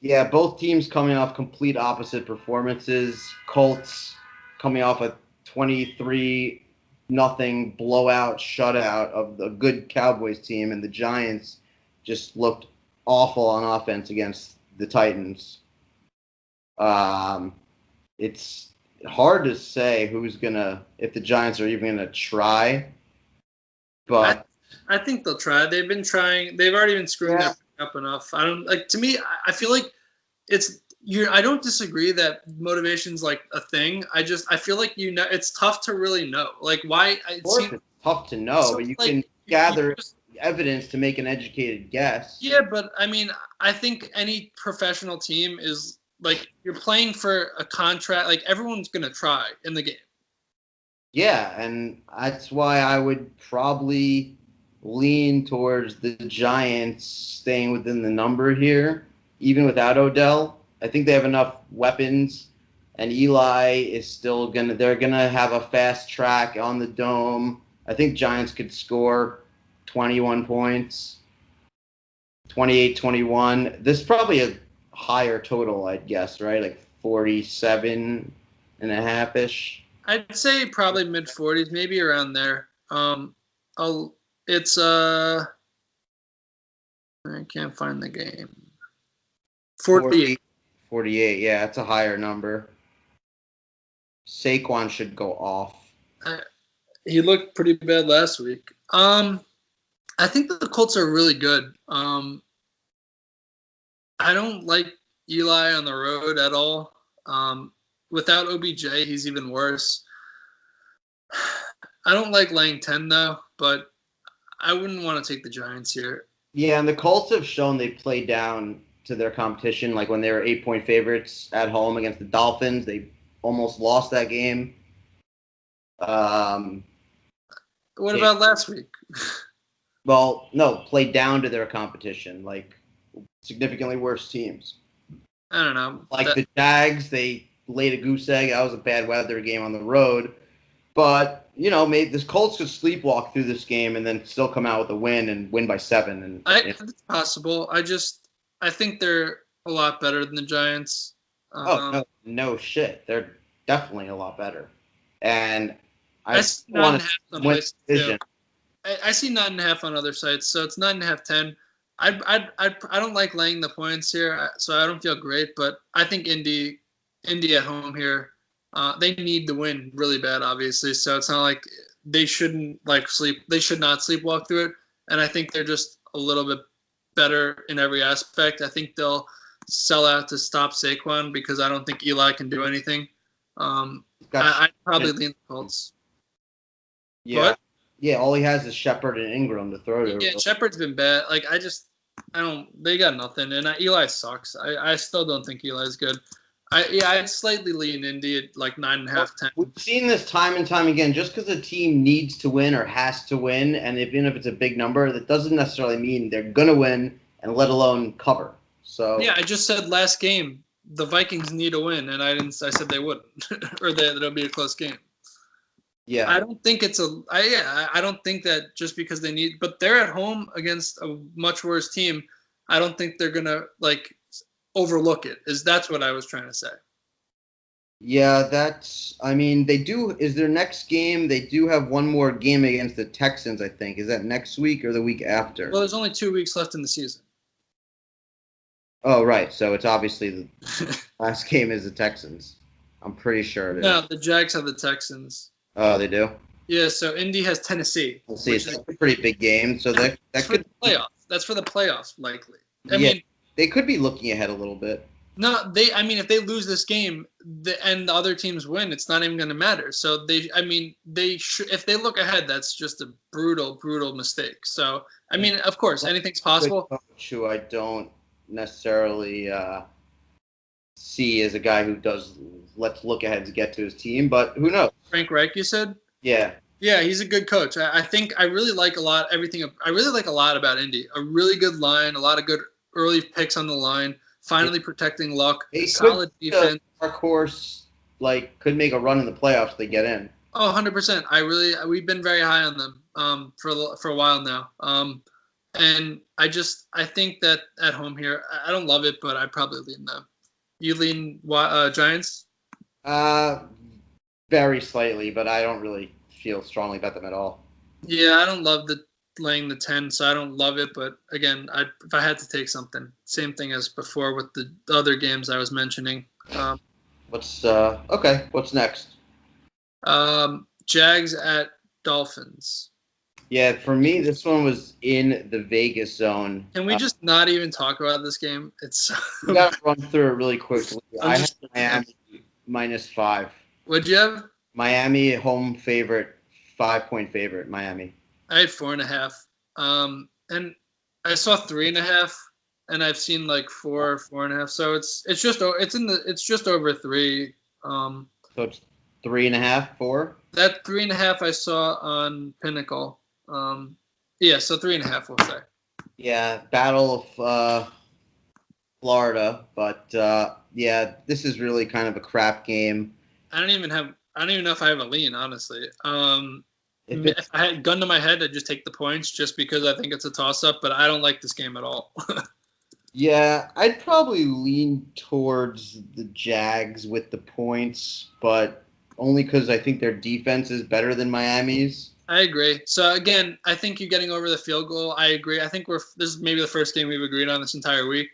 Yeah, both teams coming off complete opposite performances. Colts coming off a 23-0 blowout shutout of the good Cowboys team, and the Giants just looked awful on offense against the Titans. It's hard to say if the Giants are even gonna try. But I think they'll try. They've been trying. They've already been screwing their up enough. I don't like. To me, I feel like I don't disagree that motivation's like a thing. I feel like it's tough to really know. Like why? It's tough to know, but you can gather evidence to make an educated guess. Yeah, but I mean, I think any professional team is like you're playing for a contract. Like everyone's gonna try in the game. Yeah, and that's why I would probably lean towards the Giants staying within the number here, even without Odell. I think they have enough weapons, and Eli is still they're gonna have a fast track on the Dome. I think Giants could score 21 points, 28-21. This is probably a higher total, I'd guess, right? Like 47.5-ish. I'd say probably mid-40s, maybe around there. I can't find the game. 48. 48, yeah, that's a higher number. Saquon should go off. He looked pretty bad last week. I think that the Colts are really good. I don't like Eli on the road at all. Without OBJ, he's even worse. I don't like laying 10, though, but I wouldn't want to take the Giants here. Yeah, and the Colts have shown they play down to their competition. Like when they were 8-point favorites at home against the Dolphins, they almost lost that game. What about last week? Well, no, played down to their competition, like significantly worse teams. I don't know. Like the Jags, they laid a goose egg. That was a bad weather game on the road. But, maybe this Colts could sleepwalk through this game and then still come out with a win and win by 7. It's possible. I think they're a lot better than the Giants. No shit. They're definitely a lot better. And I see 9.5 on vision. I see 9.5 on other sites, so it's 9.5, 10. I don't like laying the points here, so I don't feel great. But I think Indy at home here, they need to win really bad, obviously. So it's not like they shouldn't sleep. They should not sleepwalk through it. And I think they're just a little bit better in every aspect. I think they'll sell out to stop Saquon because I don't think Eli can do anything. I'd probably lean the Colts. Yeah. What? Yeah, all he has is Shepard and Ingram to throw to. Yeah, Shepard's been bad. They got nothing. And Eli sucks. I still don't think Eli's good. I'd slightly lean Indy at 9.5, 10. We've seen this time and time again. Just because a team needs to win or has to win, and even if it's a big number, that doesn't necessarily mean they're going to win, and let alone cover. So yeah, I just said last game the Vikings need a win, and I said they wouldn't, or that it'll be a close game. Yeah. I don't think it's I don't think that just because they need, but they're at home against a much worse team. I don't think they're gonna like overlook it. That's what I was trying to say. Yeah, I mean, is their next game, they do have one more game against the Texans, I think. Is that next week or the week after? Well, there's only 2 weeks left in the season. Oh, right. So it's obviously the last game is the Texans. I'm pretty sure it No, is. the Jags have the Texans. Oh, they do? Yeah, so Indy has Tennessee, We'll see. which It's is a pretty big game. So that for could the playoffs. That's for the playoffs, likely. I yeah, mean, they could be looking ahead a little bit. no, they. I mean, if they lose this game, and the other teams win, it's not even going to matter. So they. I mean, they should. If they look ahead, that's just a brutal, brutal mistake. So I mean, of course, anything's possible. Coach who I don't necessarily see as a guy who does let's look ahead to get to his team, but who knows? Frank Reich, you said. Yeah. Yeah, he's a good coach. I think I really like a lot everything. I really like a lot about Indy. A really good line, a lot of good early picks on the line. Finally protecting Luck. Solid defense. Our course could make a run in the playoffs if they get in. Oh, 100%. We've been very high on them for a while now. And I think that at home here, I don't love it, but I probably lean them. You lean Giants? Very slightly, but I don't really feel strongly about them at all. Yeah, I don't love laying the 10, so I don't love it. But again, if I had to take something, same thing as before with the other games I was mentioning. Okay? What's next? Jags at Dolphins. Yeah, for me, this one was in the Vegas zone. Can we just not even talk about this game? It's we got to run through it really quickly. I had Miami -5. What'd you have? Miami home favorite, 5-point favorite. Miami. I had 4.5. And I saw 3.5, and I've seen like 4.5. So it's just over 3. So it's 3.5, 4. That 3.5 I saw on Pinnacle. Yeah, so 3.5 we'll say. Yeah, Battle of Florida, but yeah, this is really kind of a crap game. I don't even know if I have a lean, honestly. If I had gun to my head, I'd just take the points just because I think it's a toss-up, but I don't like this game at all. Yeah, I'd probably lean towards the Jags with the points, but only because I think their defense is better than Miami's. I agree. So again, I think you're getting over the field goal. I agree. I think this is maybe the first game we've agreed on this entire week.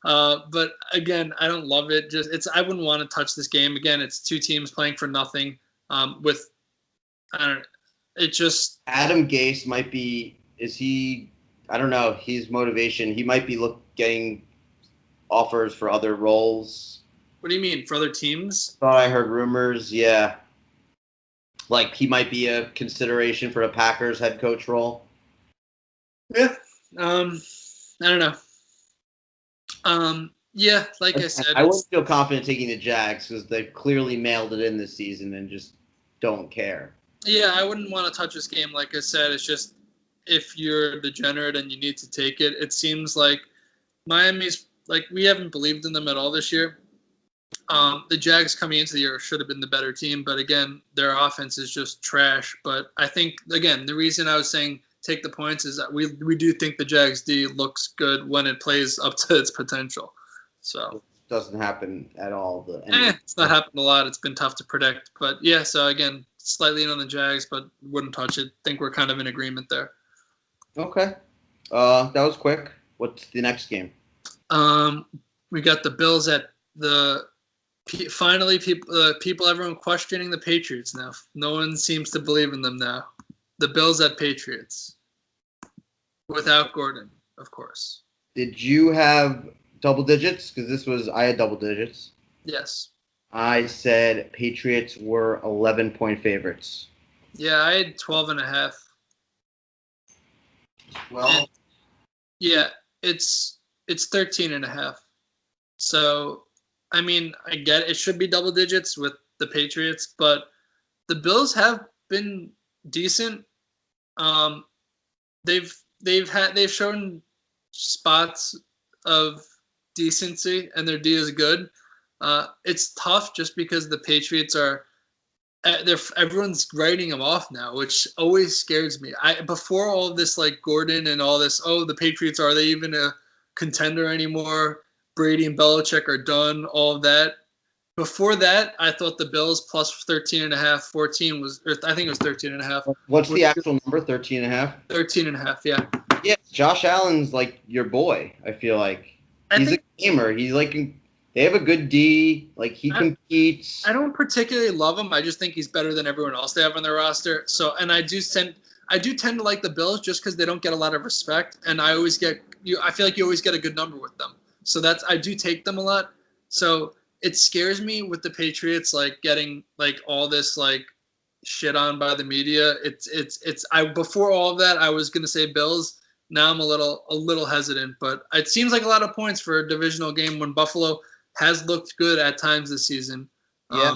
But again, I don't love it. I wouldn't want to touch this game. Again, it's two teams playing for nothing. Adam Gase might be. Is he? I don't know. His motivation. He might be getting offers for other roles. What do you mean for other teams? Thought I heard rumors. Yeah, like he might be a consideration for the Packers head coach role. Yeah. I don't know. Yeah, like I said, I wouldn't feel confident taking the Jags because they've clearly mailed it in this season and just don't care. Yeah, I wouldn't want to touch this game. Like I said, it's just if you're degenerate and you need to take it. It seems like Miami's we haven't believed in them at all this year. The Jags coming into the year should have been the better team, but again, their offense is just trash. But I think again, the reason I was saying take the points is that we do think the Jags D looks good when it plays up to its potential. So it doesn't happen at all. It's not happened a lot. It's been tough to predict, but yeah. So again, slightly in on the Jags, but wouldn't touch it. Think we're kind of in agreement there. Okay, that was quick. What's the next game? We got the Bills at finally people everyone questioning the Patriots now. No one seems to believe in them now. The Bills at Patriots. Without Gordon, of course. Did you have double digits? Because I had double digits. Yes. I said Patriots were 11-point favorites. Yeah, I had 12.5. Well, yeah, it's 13.5. So, I mean, I get it should be double digits with the Patriots, but the Bills have been decent. They've shown spots of decency, and their D is good. It's tough just because the Patriots are everyone's writing him off now, which always scares me. Before all this, like Gordon and all this, the Patriots, are they even a contender anymore? Brady and Belichick are done. All of that. Before that, I thought the Bills plus 13.5, 14 was, or I think it was 13.5. What's the actual number? 13.5? 13.5, yeah. Yeah, Josh Allen's like your boy, I feel like. He's a gamer. He's like, they have a good D. Like, he competes. I don't particularly love him. I just think he's better than everyone else they have on their roster. So, and I do tend to like the Bills just because they don't get a lot of respect, and I feel like you always get a good number with them. So I do take them a lot. So it scares me with the Patriots, like getting like all this like shit on by the media. Before all of that, I was gonna say Bills. Now I'm a little hesitant, but it seems like a lot of points for a divisional game when Buffalo has looked good at times this season. Yeah,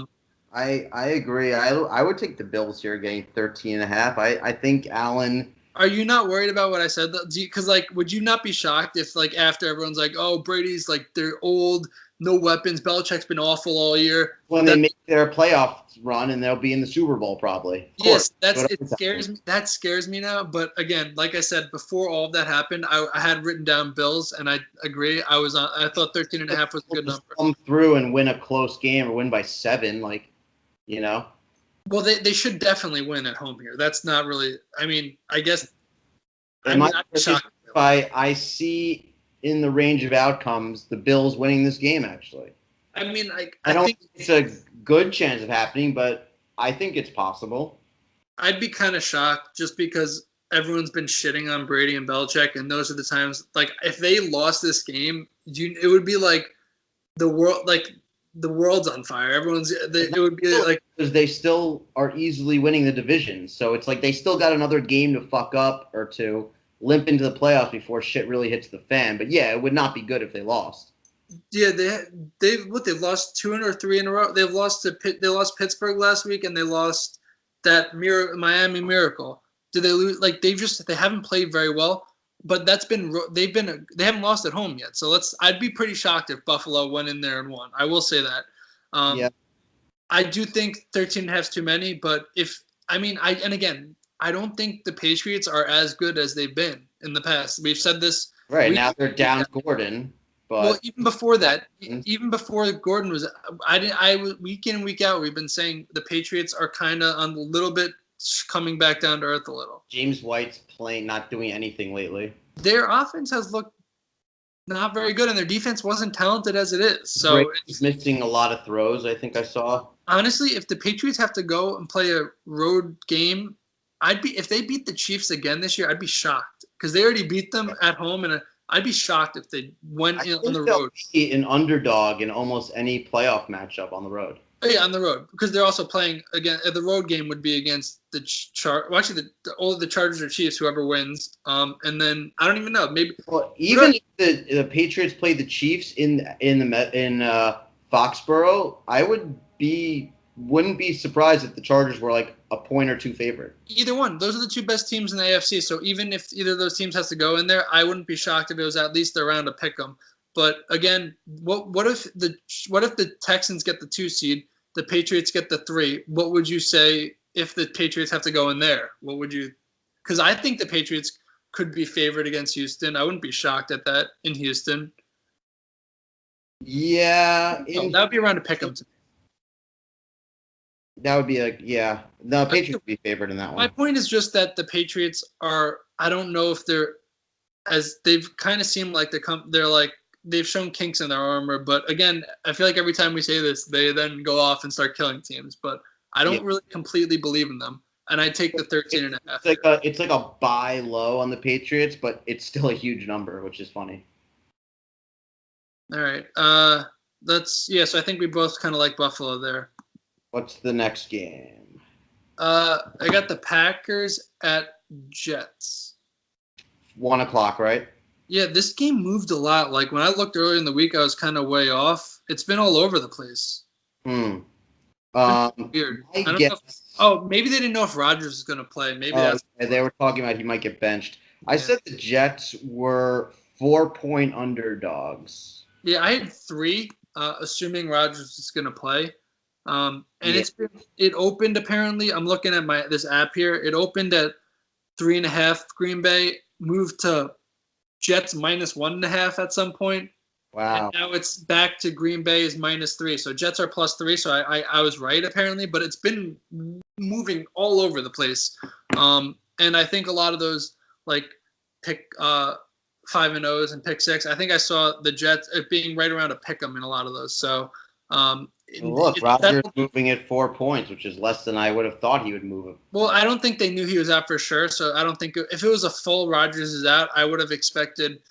I agree. I would take the Bills here getting 13.5. I think Allen. Are you not worried about what I said? Because like, would you not be shocked if like after everyone's like, oh, Brady's like they're old, no weapons, Belichick's been awful all year. When they make their playoff run and they'll be in the Super Bowl probably. Yes, it scares me. That scares me now. But again, like I said, before all of that happened, I had written down Bills, and I agree. I thought 13.5 was a good number. Come through and win a close game or win by 7, like, you know. Well, they should definitely win at home here. That's not really. I mean, I guess. I see in the range of outcomes the Bills winning this game. Actually, I mean, I don't think it's a good chance of happening, but I think it's possible. I'd be kind of shocked just because everyone's been shitting on Brady and Belichick, and those are the times. Like, if they lost this game, it would be like the world's on fire. It would be like because they still are easily winning the division, so it's like they still got another game to fuck up or to limp into the playoffs before shit really hits the fan. But yeah, it would not be good if they lost. Yeah, they've lost 2 or 3 in a row. They lost Pittsburgh last week, and they lost that Miami Miracle. Did they lose? Like they haven't played very well. But they haven't lost at home yet. So I'd be pretty shocked if Buffalo went in there and won. I will say that. Yeah. I do think 13.5 is too many, but I don't think the Patriots are as good as they've been in the past. We've said this. Right, now they're down Gordon. But well, even before that, even before Gordon was, week in, week out, we've been saying the Patriots are kind of on a little bit coming back down to earth a little. James White's not doing anything lately. Their offense has looked not very good, and their defense wasn't talented as it is. So he's missing a lot of throws, I think I saw. Honestly, if the Patriots have to go and play a road game, if they beat the Chiefs again this year, I'd be shocked because they already beat them at home, and I'd be shocked if they went on the road. Be an underdog in almost any playoff matchup on the road. Oh, yeah, on the road because they're also playing again. The road game would be against the the Chargers or Chiefs, whoever wins. And then I don't even know. Maybe even if the Patriots played the Chiefs in Foxborough, I wouldn't be surprised if the Chargers were like a point or 2 favorite. Either one. Those are the 2 best teams in the AFC. So even if either of those teams has to go in there, I wouldn't be shocked if it was at least around to pick them. But again, what if the Texans get the 2 seed? The Patriots get the 3. What would you say if the Patriots have to go in there? What would you? Because I think the Patriots could be favored against Houston. I wouldn't be shocked at that in Houston. Yeah, that would be around to pick them. That would be the Patriots would be favored in that one. My point is just that the Patriots are. I don't know if they've kind of seemed like they're like. They've shown kinks in their armor, but again, I feel like every time we say this, they then go off and start killing teams. But I don't really completely believe in them, and I take the 13.5. It's like a buy low on the Patriots, but it's still a huge number, which is funny. All right, so I think we both kind of like Buffalo there. What's the next game? I got the Packers at Jets. 1:00, right? Yeah, this game moved a lot. Like, when I looked earlier in the week, I was kind of way off. It's been all over the place. Weird. Maybe they didn't know if Rodgers was going to play. Maybe they were talking about he might get benched. I said the Jets were 4-point underdogs. Yeah, I had 3, assuming Rodgers is going to play. And it opened apparently. I'm looking at this app here. It opened at 3.5 Green Bay, moved to Jets -1.5 at some point. Wow. And now it's back to Green Bay is -3. So Jets are +3. So I was right apparently, but it's been moving all over the place. And I think a lot of those like pick 5-0s and pick 6. I think I saw the Jets being right around a pick 'em in a lot of those. So look, Rodgers moving at 4 points, which is less than I would have thought he would move him. Well, I don't think they knew he was out for sure. So I don't think if it was a full Rodgers is out, I would have expected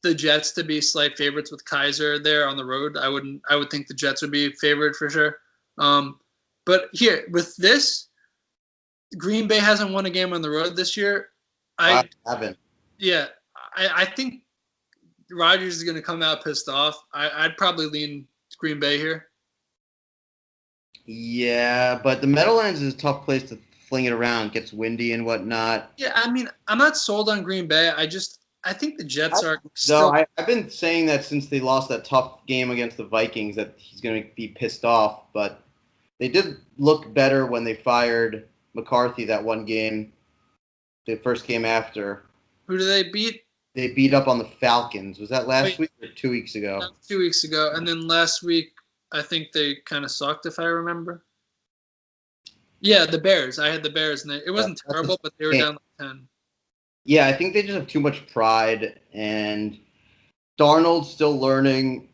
the Jets to be slight favorites with Kaiser there on the road. I would think the Jets would be favored for sure. But here with this, Green Bay hasn't won a game on the road this year. I haven't. Yeah, I think Rodgers is going to come out pissed off. I'd probably lean Green Bay here. Yeah, but the Meadowlands is a tough place to fling it around. It gets windy and whatnot. Yeah, I mean, I'm not sold on Green Bay. I think the Jets are still. No, I've been saying that since they lost that tough game against the Vikings that he's going to be pissed off. But they did look better when they fired McCarthy that one game, the first game after. Who do they beat? They beat up on the Falcons. Was that last week or 2 weeks ago? 2 weeks ago. And then last week, I think they kind of sucked, if I remember. Yeah, the Bears. I had the Bears, and it wasn't terrible, but they were down like 10. Yeah, I think they just have too much pride, and Darnold's still learning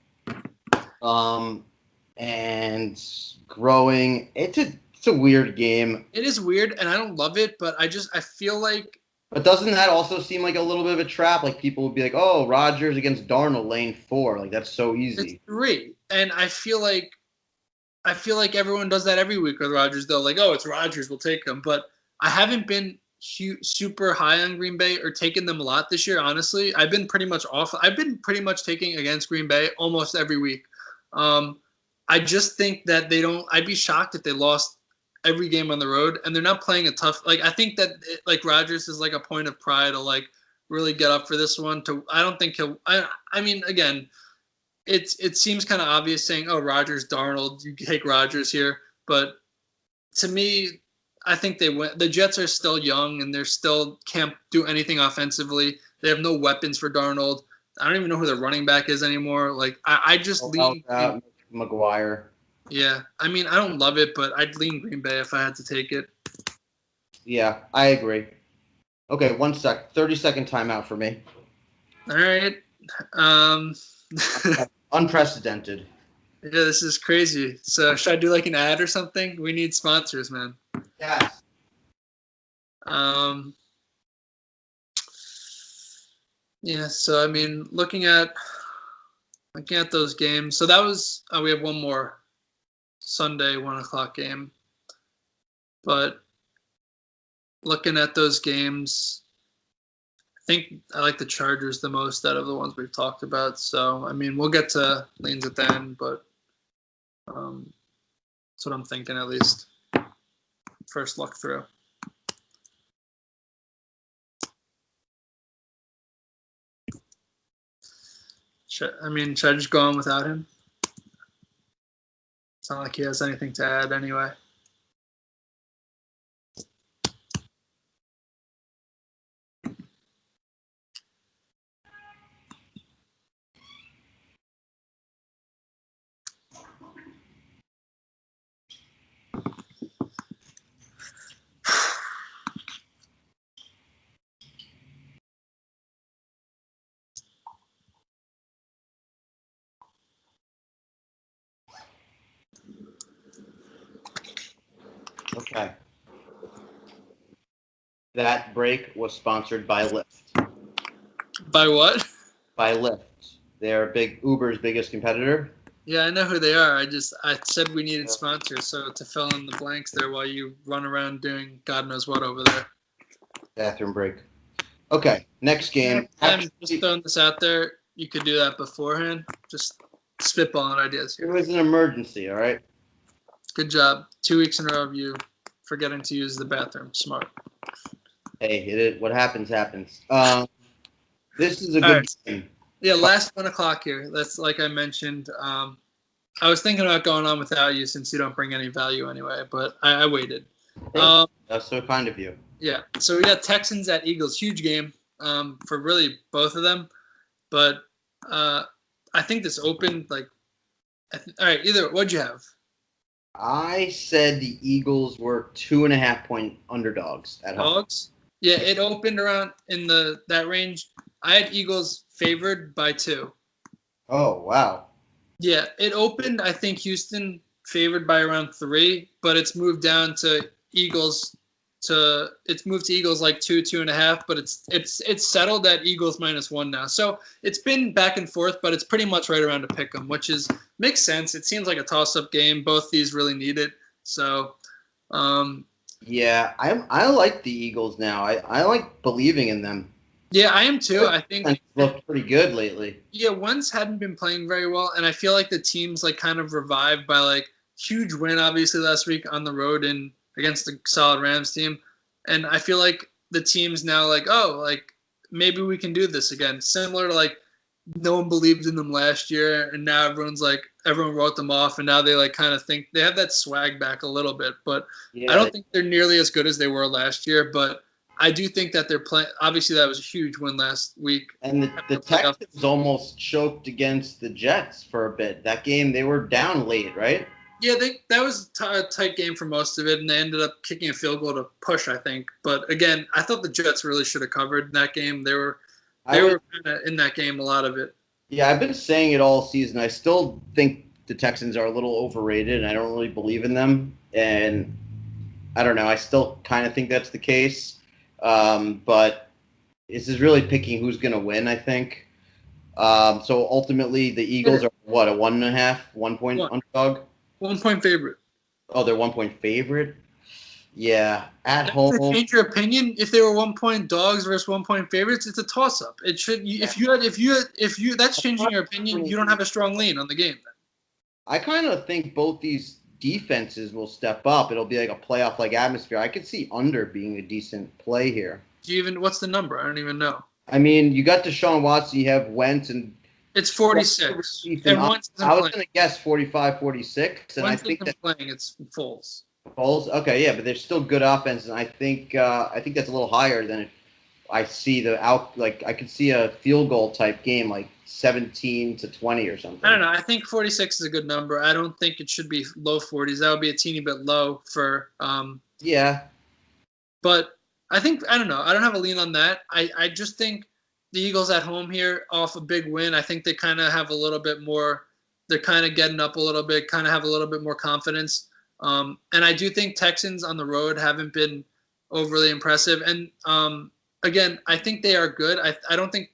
and growing. It's a weird game. It is weird, and I don't love it, but I feel like. But doesn't that also seem like a little bit of a trap? Like people would be like, "Oh, Rodgers against Darnold, lane 4." Like that's so easy. It's 3, and I feel like everyone does that every week with Rodgers. Though, like, oh, it's Rodgers, we'll take him. But I haven't been super high on Green Bay or taken them a lot this year. Honestly, I've been pretty much off. I've been pretty much taking against Green Bay almost every week. I just think that they don't. I'd be shocked if they lost every game on the road, and they're not playing a tough. Like I think that like Rodgers is like a point of pride to like really get up for this one. I don't think he'll. I mean, again, it seems kind of obvious saying, "Oh, Rodgers, Darnold, you take Rodgers here," but to me, I think they win. The Jets are still young, and they're still can't do anything offensively. They have no weapons for Darnold. I don't even know who their running back is anymore. Like I just lean McGuire. Yeah, I mean I don't love it, but I'd lean Green Bay if I had to take it. Yeah, I agree. Okay, 30-second timeout for me. All right. Unprecedented. Yeah, this is crazy. So should I do like an ad or something? We need sponsors, man. Yes. Yeah, so I mean, looking at those games. So that was we have one more Sunday 1:00 game. But looking at those games, I think I like the Chargers the most out of the ones we've talked about. So I mean, we'll get to leans at the end, but that's what I'm thinking at least. First look through. Should I just go on without him? It's not like he has anything to add anyway. Okay. That break was sponsored by Lyft. By what? By Lyft. They're Uber's biggest competitor. Yeah, I know who they are. I said we needed sponsors, so to fill in the blanks there while you run around doing God knows what over there. Bathroom break. Okay, next game. I'm just throwing this out there. You could do that beforehand. Just spitballing ideas here. It was an emergency, all right? Good job. 2 weeks in a row of you forgetting to use the bathroom. Smart. Hey, what happens, happens. This is a good game. Yeah, last 1:00 here. That's like I mentioned. I was thinking about going on without you since you don't bring any value anyway, but I waited. That's so kind of you. Yeah, so we got Texans at Eagles, huge game for really both of them. But I think this opened like, all right. What'd you have? I said the Eagles were 2.5-point underdogs at home. Dogs. Yeah, it opened around in that range. I had Eagles favored by 2. Oh wow. Yeah, it opened. I think Houston favored by around 3, but it's moved down to Eagles. It's moved to Eagles like 2.5, but it's settled at Eagles -1 now. So it's been back and forth, but it's pretty much right around to pick 'em, which makes sense. It seems like a toss-up game. Both these really need it. So, yeah, I like the Eagles now. I like believing in them. Yeah, I am too. I think looked pretty good lately. Yeah, Wentz hadn't been playing very well, and I feel like the team's like kind of revived by like huge win obviously last week on the road and against the solid Rams team, and I feel like the team's now like, oh, like maybe we can do this again. Similar to like no one believed in them last year, and now everyone wrote them off, and now they like kind of think they have that swag back a little bit, but I don't think they're nearly as good as they were last year, but I do think that they're playing. Obviously, that was a huge win last week. And the Texans almost choked against the Jets for a bit. That game, they were down late, right? Yeah, that was a tight game for most of it, and they ended up kicking a field goal to push, I think. But again, I thought the Jets really should have covered that game. They were kind of in that game a lot of it. Yeah, I've been saying it all season. I still think the Texans are a little overrated, and I don't really believe in them. And I don't know. I still kind of think that's the case. But this is really picking who's going to win, I think. So ultimately, the Eagles are what, a 1.5, 1 point underdog? 1 point favorite. Oh, they're 1 point favorite? Yeah, at Does home. it change your opinion if they were 1 point dogs versus 1 point favorites? It's a toss up. It should. If you that's changing your opinion, you don't have a strong lean on the game. Then. I kind of think both these defenses will step up. It'll be like a playoff-like atmosphere. I could see under being a decent play here. What's the number? I don't even know. I mean, you got Deshaun Watson, you have Wentz, and it's 46. And I was going to guess 45, 46, and Wentz I think that playing it's Foles. Foles, okay, yeah, but they're still good offense, and I think that's a little higher than I see I could see a field goal type game like 17-20 or something. I don't know. I think 46 is a good number. I don't think it should be low 40s. That would be a teeny bit low for. Yeah. But I don't know. I don't have a lean on that. I just think the Eagles at home here off a big win. I think they kind of have a little bit more. They're kind of getting up a little bit. Kind of have a little bit more confidence. And I do think Texans on the road haven't been overly impressive. And again, I think they are good. I don't think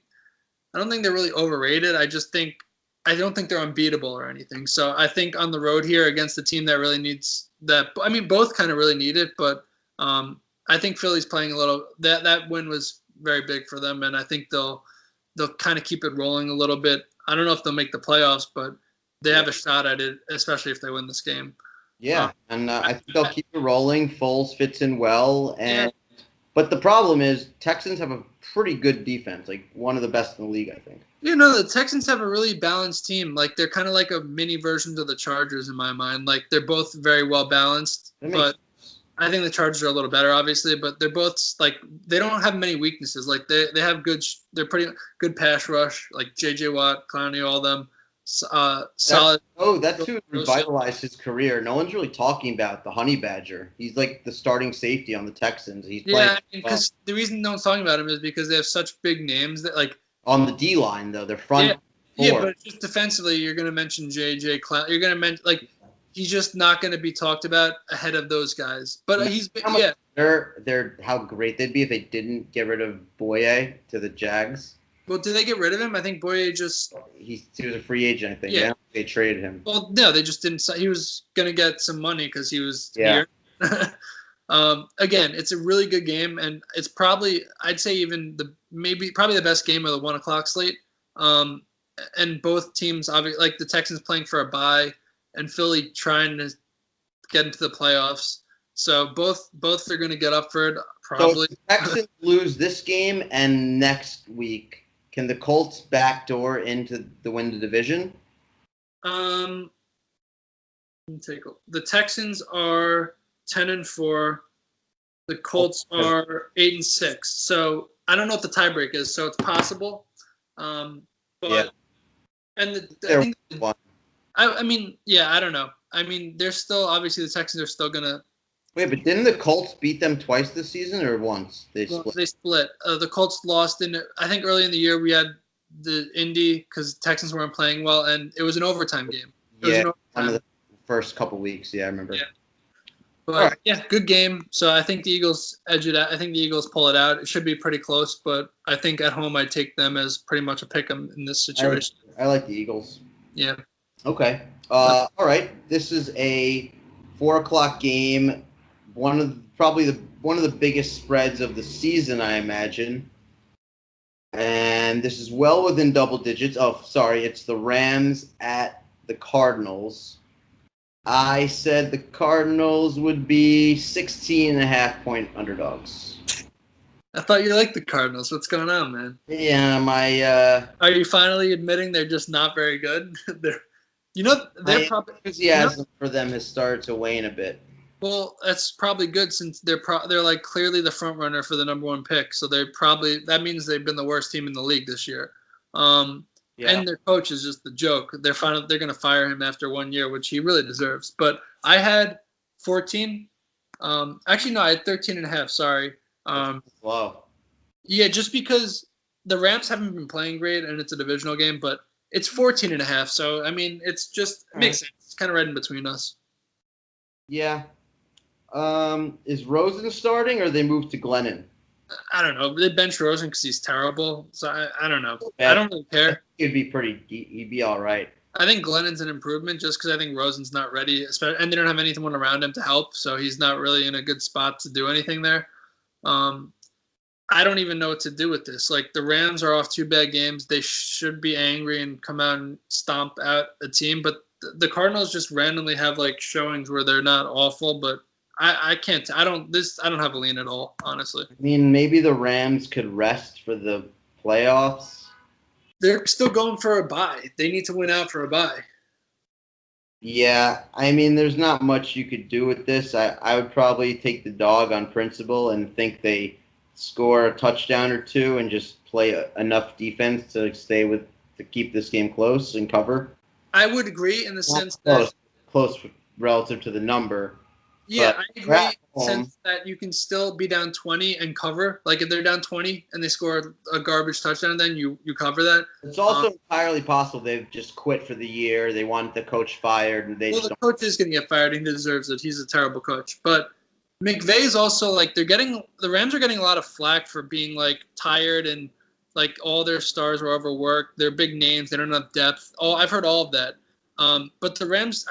they're really overrated. I don't think they're unbeatable or anything. So I think on the road here against a team that really needs that. I mean, both kind of really need it, but I think Philly's playing a little. That win was very big for them, and I think they'll kind of keep it rolling a little bit. I don't know if they'll make the playoffs, but they have a shot at it, especially if they win this game. Yeah, and I think they'll keep it rolling. Foles fits in well, but the problem is Texans have a pretty good defense, like one of the best in the league, I think. The Texans have a really balanced team. Like they're kind of like a mini version of the Chargers in my mind. Like they're both very well balanced, but I think the Chargers are a little better, obviously. But they're both like they don't have many weaknesses. Like they have good. They're pretty good pass rush. Like J.J. Watt, Clowney, all of them. Solid. That's who revitalized his career. No one's really talking about the Honey Badger. He's like the starting safety on the Texans. He's playing. Because the reason no one's talking about him is because they have such big names that like on the D line though, their front. Yeah, but just defensively, you're going to mention J.J. Clown. You're going to mention like he's just not going to be talked about ahead of those guys. But they're how great they'd be if they didn't get rid of Boye to the Jags. Well, did they get rid of him? I think Boye just he was a free agent. I think. Yeah, they traded him. Well, no, they just didn't. He was going to get some money because he was here. Again, it's a really good game, and it's probably I'd say even probably the best game of the 1 o'clock slate. And both teams, obviously, like the Texans playing for a bye, and Philly trying to get into the playoffs. So both are going to get up for it probably. So if the Texans lose this game and next week, can the Colts backdoor into the win the division? The Texans are 10-4. The Colts are 8-6. So I don't know what the tiebreak is. So it's possible. But Yeah. And They're I think one. I mean, yeah, I don't know. I mean, they're still obviously the Texans are still gonna. Wait, but didn't the Colts beat them twice this season or once? They split. They split. The Colts lost I think early in the year we had the Indy because Texans weren't playing well, and it was an overtime game. Yeah, one of the first couple weeks. Yeah, I remember. Yeah. But yeah, good game. So I think the Eagles edge it out. I think the Eagles pull it out. It should be pretty close, but I think at home I'd take them as pretty much a pick 'em in this situation. I like the Eagles. Yeah. Okay. All right. This is a 4:00 game. One of the biggest spreads of the season, I imagine. And this is well within double digits. Oh, sorry. It's the Rams at the Cardinals. I said the Cardinals would be 16.5-point underdogs. I thought you liked the Cardinals. What's going on, man? Yeah, Are you finally admitting they're just not very good? They're probably enthusiasm for them has started to wane a bit. Well, that's probably good since they're like clearly the front runner for the number 1 pick. So that means they've been the worst team in the league this year. And their coach is just the joke. They're going to fire him after 1 year, which he really deserves. But I had 14. Actually, no, I had 13.5. Sorry. Wow. Yeah, just because the Rams haven't been playing great, and it's a divisional game, but it's 14.5. So I mean, it makes sense. It's kind of right in between us. Yeah. Is Rosen starting, or they moved to Glennon? I don't know. They bench Rosen because he's terrible. So I don't know. I don't really care. He'd be all right. I think Glennon's an improvement just because I think Rosen's not ready, and they don't have anyone around him to help, so he's not really in a good spot to do anything there. I don't even know what to do with this. Like, the Rams are off 2 bad games. They should be angry and come out and stomp out a team, but the Cardinals just randomly have like showings where they're not awful, but I can't. I don't have a lean at all, honestly. I mean, maybe the Rams could rest for the playoffs. They're still going for a bye. They need to win out for a bye. Yeah, I mean, there's not much you could do with this. I would probably take the dog on principle and think they score a touchdown or two and just play enough defense to keep this game close and cover. I would agree in the sense that close relative to the number. Yeah, I agree in the sense that you can still be down 20 and cover. Like, if they're down 20 and they score a garbage touchdown, then you cover that. It's also entirely possible they've just quit for the year. They want the coach fired. And the coach is going to get fired. He deserves it. He's a terrible coach. But McVay is also, like, the Rams are getting a lot of flack for being, like, tired and, like, all their stars were overworked. They're big names. They don't have depth. I've heard all of that. But the Rams,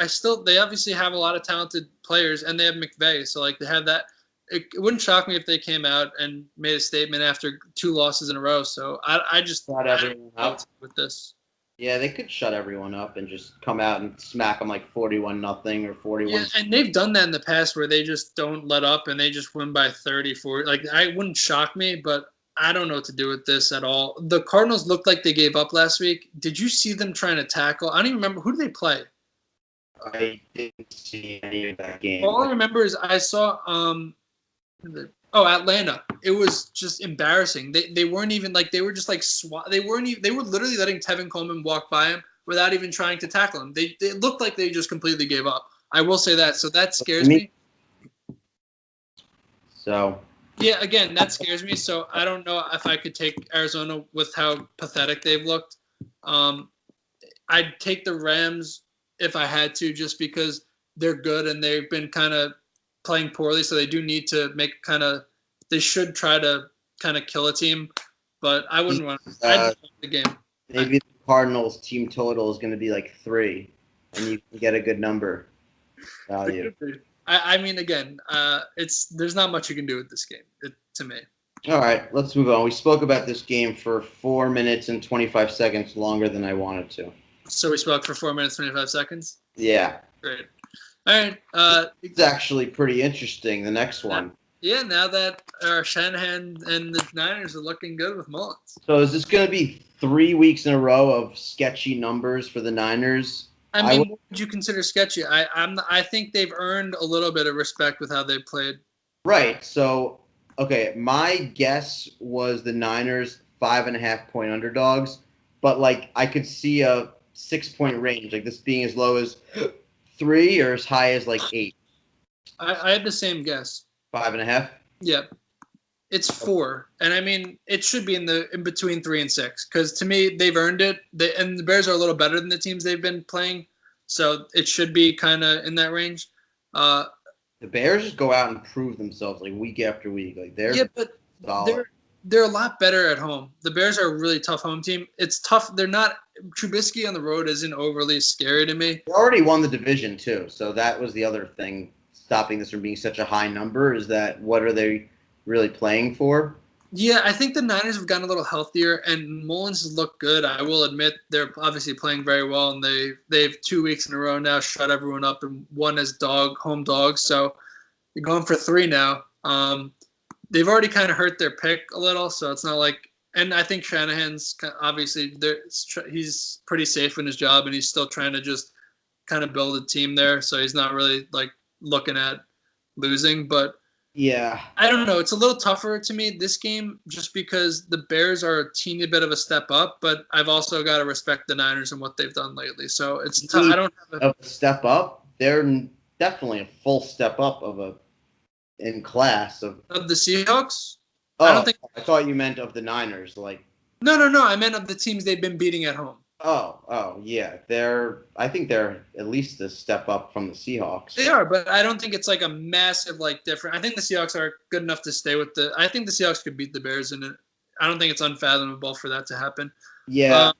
they obviously have a lot of talented players, and they have McVay. So, like, they have that. It wouldn't shock me if they came out and made a statement after 2 losses in a row. So, I just shut everyone up with this. Yeah, they could shut everyone up and just come out and smack them like 41-0 or 41. Yeah, and they've done that in the past where they just don't let up and they just win by 30, 40. Like, it wouldn't shock me, but I don't know what to do with this at all. The Cardinals looked like they gave up last week. Did you see them trying to tackle? I don't even remember. Who did they play? I didn't see any of that game. All I remember is I saw Atlanta. It was just embarrassing. They weren't even like, they were just like they were literally letting Tevin Coleman walk by him without even trying to tackle him. They looked like they just completely gave up. I will say that. So that scares me. So yeah, again, that scares me. So I don't know if I could take Arizona with how pathetic they've looked. I'd take the Rams if I had to, just because they're good and they've been kind of playing poorly. So they do need to they should try to kind of kill a team. But I wouldn't want the game. Maybe the Cardinals team total is going to be like 3, and you can get a good number value. I mean, again, there's not much you can do with this game, to me. All right, let's move on. We spoke about this game for 4 minutes and 25 seconds longer than I wanted to. So we spoke for 4 minutes, 25 seconds? Yeah. Great. All right. It's actually pretty interesting, the next one. Yeah, now that Shanahan and the Niners are looking good with Mullins. So is this going to be 3 weeks in a row of sketchy numbers for the Niners? I I mean, would, what would you consider sketchy? I think they've earned a little bit of respect with how they played. right. So, okay, my guess was the Niners 5.5 point underdogs, but like I could see a 6 point range, like this being as low as 3 or as high as like 8, I had the same guess. 5.5. Yeah, it's 4, and I mean it should be in between 3 and 6 because to me they've earned it. And the Bears are a little better than the teams they've been playing, so it should be kind of in that range. Uh, The Bears just go out and prove themselves like week after week. Like yeah, they're but solid. they're a lot better at home. The Bears are a really tough home team. It's tough. They're not Trubisky on the road isn't overly scary to me. They already won the division too, so that was the other thing stopping this from being such a high number. Is that what are they really playing for? Yeah, I think the Niners have gotten a little healthier, and Mullins has looked good. I will admit they're obviously playing very well, and they've 2 weeks in a row now shut everyone up and won as home dogs. So you're going for 3 now. They've already kind of hurt their pick a little, so it's not like. And I think Shanahan's obviously he's pretty safe in his job, and he's still trying to just kind of build a team there. So he's not really like looking at losing, but. Yeah, I don't know. It's a little tougher to me this game just because the Bears are a teeny bit of a step up, but I've also got to respect the Niners and what they've done lately. So it's tough. I don't have of a step up. They're definitely a full step up of a in class of. of the Seahawks. I don't Oh, think. I thought you meant of the Niners. Like, No. I meant of the teams they've been beating at home. yeah. I think they're at least a step up from the Seahawks. They are, but I don't think it's like a massive like different. I think the Seahawks are good enough to stay with the. I think the Seahawks could beat the Bears, and I don't think it's unfathomable for that to happen. Yeah,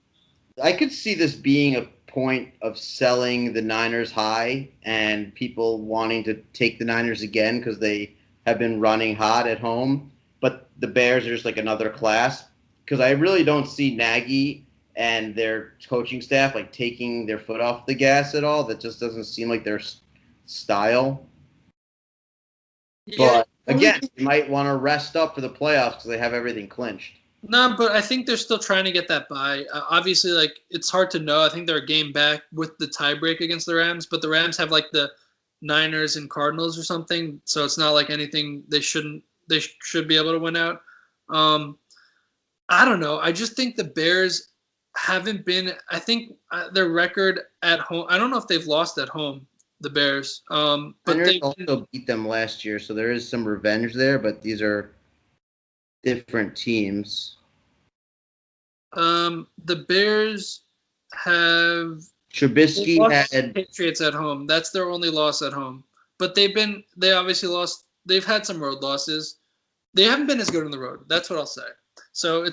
I could see this being a point of selling the Niners high and people wanting to take the Niners again because they have been running hot at home. But the Bears are just like another class because I really don't see Nagy and their coaching staff like taking their foot off the gas at all. That just doesn't seem like their style. Yeah, But again, you might want to rest up for the playoffs because they have everything clinched. no, but I think they're still trying to get that by. Obviously, like it's hard to know. I think they're a game back with the tiebreak against the Rams, but the Rams have like the Niners and Cardinals or something, so it's not like anything they shouldn't. They should be able to win out. Um, I don't know. I just think the Bears haven't been. I think their record at home. I don't know if they've lost at home. The Bears, but Niners they also beat them last year, so there is some revenge there. But these are different teams. the Bears have they Trubisky lost to the had Patriots at home. That's their only loss at home. But they obviously lost. They've had some road losses. They haven't been as good on the road. That's what I'll say. So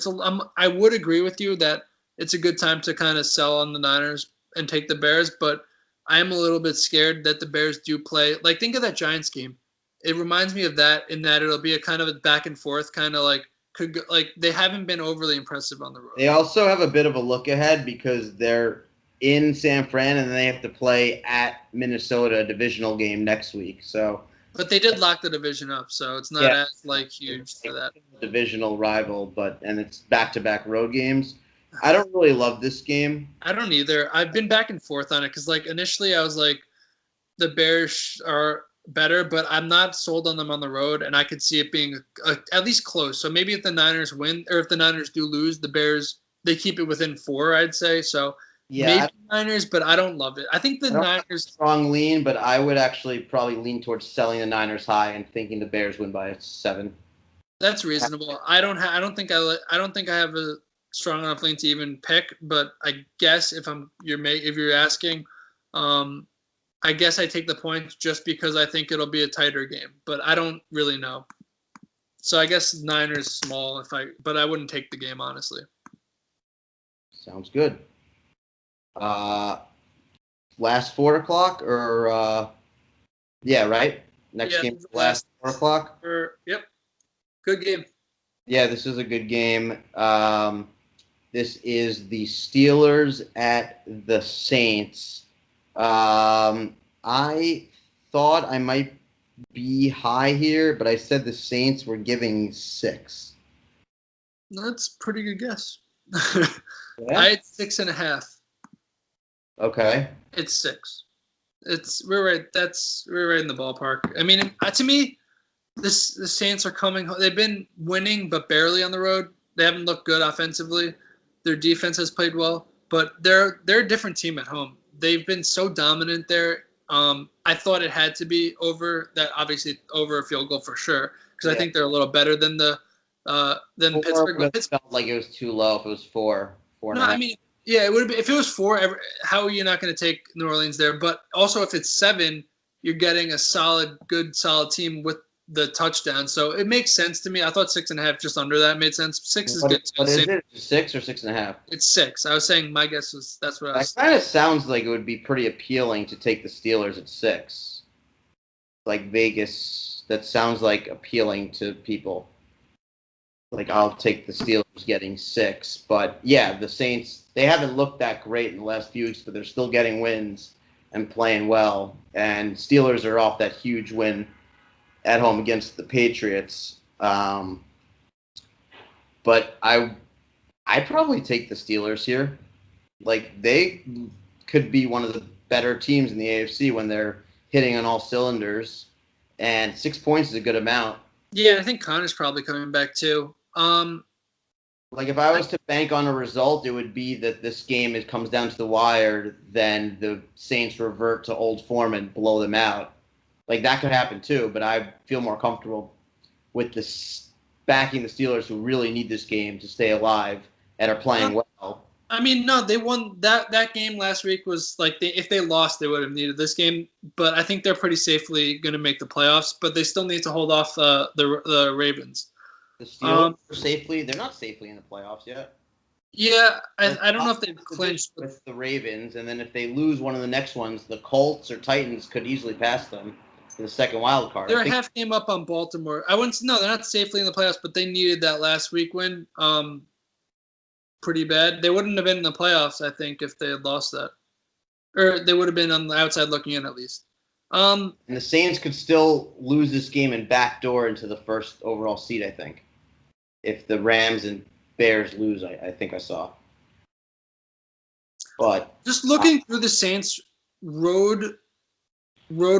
I would agree with you that it's a good time to kind of sell on the Niners and take the Bears, but I am a little bit scared that the Bears do play. Like think of that Giants game. It reminds me of that in that it'll be a kind of a back and forth kind of like could go, like they haven't been overly impressive on the road. they also have a bit of a look ahead because they're in San Fran and then they have to play at Minnesota, a divisional game next week. So But they did lock the division up, so it's not yeah, as like huge for that. divisional rival, and it's back-to-back road games. I don't really love this game. I don't either. I've been back and forth on it because like initially I was like the Bears are better, but I'm not sold on them on the road, and I could see it being at least close. So maybe if the Niners win or if the Niners do lose, the Bears they keep it within 4, I'd say. So Yeah, maybe Niners, but I don't love it. I think the I don't have a Niners. strong lean, but I would actually probably lean towards selling the Niners high and thinking the Bears win by 7. That's reasonable. I don't think I don't think I have a strong enough lean to even pick, but I guess if you're asking, um, I guess I take the points just because I think it'll be a tighter game, but I don't really know. So I guess Niners small but I wouldn't take the game honestly. Sounds good. Last 4 o'clock yeah, right. Next Yeah, game last 4 o'clock. Yep, good game. Yeah, this is a good game. This is the Steelers at the Saints. I thought I might be high here, but I said the Saints were giving 6. That's a pretty good guess. Yeah? I had 6.5. Okay. It's 6. We're right. We're right in the ballpark. I mean, to me, the Saints are coming. They've been winning, but barely on the road. They haven't looked good offensively. Their defense has played well, but they're a different team at home. They've been so dominant there. I thought it had to be over that. Obviously, over a field goal for sure, because I Yeah. think they're a little better than Four Pittsburgh. would But have felt like it was too low if it was four and no, a I half. mean, yeah, it would have been if it was 4. How are you not going to take New Orleans there? But also, if it's 7, you're getting a solid team with the touchdown. So it makes sense to me. I thought 6.5, just under that, made sense. 6 is good. What is it? 6 or 6.5? It's 6. I was saying my guess was that's what I That was. kind of sounds like it would be pretty appealing to take the Steelers at 6. Like Vegas, that sounds like appealing to people. Like I'll take the Steelers getting 6, but yeah, the Saints, they haven't looked that great in the last few weeks, but they're still getting wins and playing well. And Steelers are off that huge win at home against the Patriots. But I'd probably take the Steelers here. Like they could be one of the better teams in the AFC when they're hitting on all cylinders, and 6 points is a good amount. Yeah, I think Connor's probably coming back too. Like if I was to bank on a result, it would be that this game comes down to the wire, then the Saints revert to old form and blow them out. Like that could happen too, but I feel more comfortable with this backing the Steelers, who really need this game to stay alive and are playing well. I mean, no, they won that game last week. Was like if they lost, they would have needed this game. But I think they're pretty safely going to make the playoffs. But they still need to hold off the Ravens. The Steelers are safely, they're not safely in the playoffs yet. Yeah, I don't know if they've clinched with the Ravens, and then if they lose one of the next ones, the Colts or Titans could easily pass them for the second wild card. They're a half game up on Baltimore. I wouldn't. No, they're not safely in the playoffs, but they needed that last week win. Pretty bad. They wouldn't have been in the playoffs, I think, if they had lost that, or they would have been on the outside looking in at least. And the Saints could still lose this game and backdoor into the first overall seed, I think, if the Rams and Bears lose. I think I saw. But just looking through the Saints' home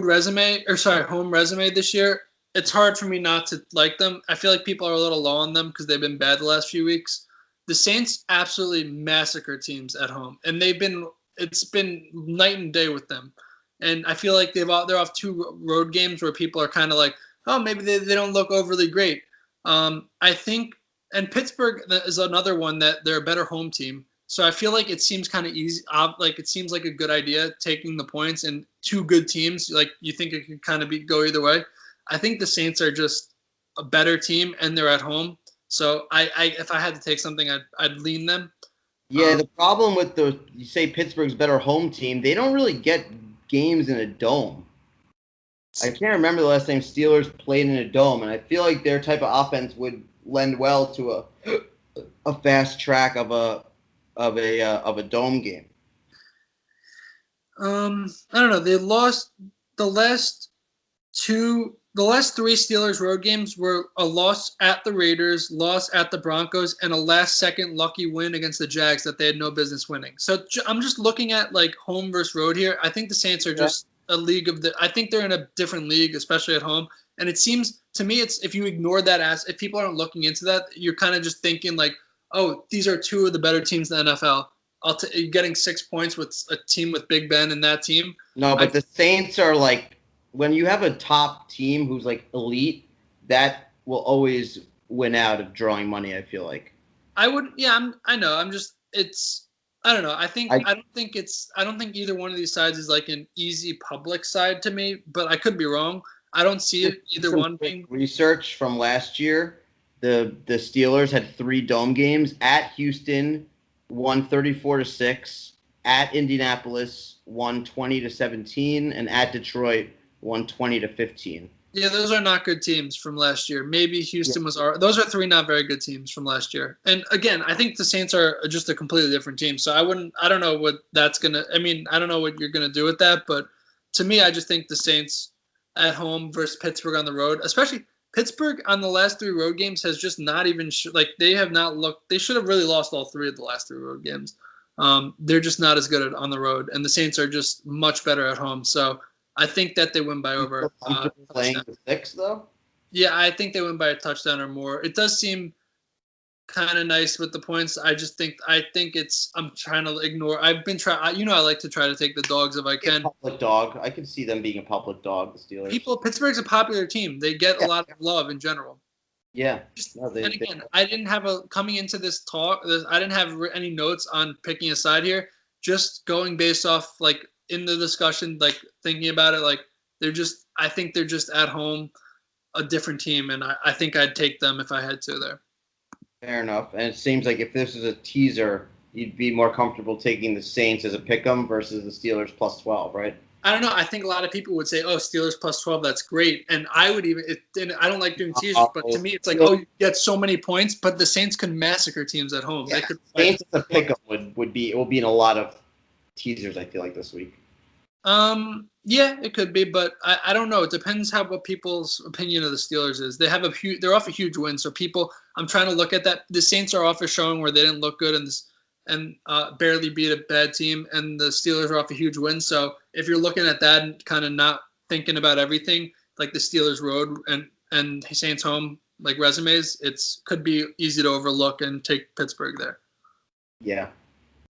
resume this year, it's hard for me not to like them. I feel like people are a little low on them because they've been bad the last few weeks. The Saints absolutely massacre teams at home, and it's been night and day with them. And I feel like they're off 2 road games where people are kind of like, oh, maybe they don't look overly great. I think, and Pittsburgh is another one that they're a better home team. So I feel like it seems kind of easy. Like it seems like a good idea taking the points and 2 good teams. Like you think it could kind of go either way. I think the Saints are just a better team, and they're at home. So if I had to take something, I'd lean them. Yeah, the problem with you say Pittsburgh's better home team, they don't really get games in a dome. I can't remember the last time Steelers played in a dome, and I feel like their type of offense would lend well to a fast track of a dome game. I don't know. They lost the last 3 Steelers road games were a loss at the Raiders, loss at the Broncos, and a last-second lucky win against the Jags that they had no business winning. So I'm just looking at like home versus road here. I think the Saints are just a league I think they're in a different league, especially at home. And it seems to me, if you ignore that if people aren't looking into that, you're kind of just thinking like, oh, these are 2 of the better teams in the NFL. You're getting 6 points with a team with Big Ben in that team. No, but the Saints are like, when you have a top team who's like elite, that will always win out of drawing money, I feel like. I would, yeah, I know. I don't know. I don't think either one of these sides is like an easy public side to me, but I could be wrong. I don't see either one being. Research from last year, the Steelers had 3 dome games at Houston, won 34-6, at Indianapolis, won 20-17, and at Detroit, won 20-15. Yeah, those are not good teams from last year. Maybe Houston was. Those are 3 not very good teams from last year. And again, I think the Saints are just a completely different team. So I don't know what that's gonna. I mean, I don't know what you're gonna do with that. But to me, I just think the Saints at home versus Pittsburgh on the road, especially Pittsburgh on the last 3 road games, has just not even like they have not looked. They should have really lost all 3 of the last 3 road games. They're just not as good on the road, and the Saints are just much better at home. So I think that they win by over. Playing the 6 though. Yeah, I think they win by a touchdown or more. It does seem kind of nice with the points. I think it's. I'm trying to ignore. I've been trying. I like to try to take the dogs if I can. Public dog. I can see them being a public dog. The Steelers. Pittsburgh's a popular team. They get a lot of love in general. Yeah. I didn't have coming into this talk. I didn't have any notes on picking a side here. Just going based off like in the discussion, like thinking about it, like I think they're just at home, a different team, and I think I'd take them if I had to there. Fair enough. And it seems like if this is a teaser, you'd be more comfortable taking the Saints as a pick'em versus the Steelers plus 12, right? I don't know. I think a lot of people would say, "Oh, Steelers plus 12, that's great." And I would even. I don't like doing teasers, but to me, it's like, "Oh, you get so many points." But the Saints can massacre teams at home. Yeah. They could. Saints as a pick'em will be in a lot of teasers. I feel like this week. Yeah, it could be, but I don't know. It depends what people's opinion of the Steelers is. They're off a huge win, so people. I'm trying to look at that. The Saints are off a showing where they didn't look good and barely beat a bad team, and the Steelers are off a huge win. So if you're looking at that and kind of not thinking about everything, like the Steelers road and Saints home, like resumes, could be easy to overlook and take Pittsburgh there. Yeah.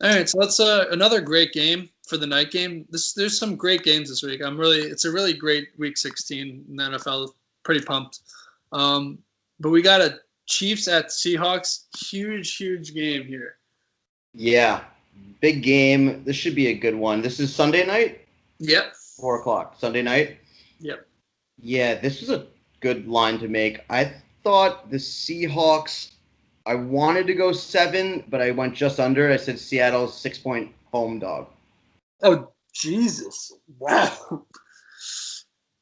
All right, so that's another great game for the night game. There's some great games this week. It's a really great week 16 in the NFL. Pretty pumped. But we got a Chiefs at Seahawks. Huge game here. Yeah, big game. This should be a good one. This is Sunday night? Yep. 4:00 Sunday night? Yep. Yeah, this was a good line to make. I thought the Seahawks, I wanted to go 7, but I went just under. I said Seattle's 6-point home dog. Oh, Jesus. Wow.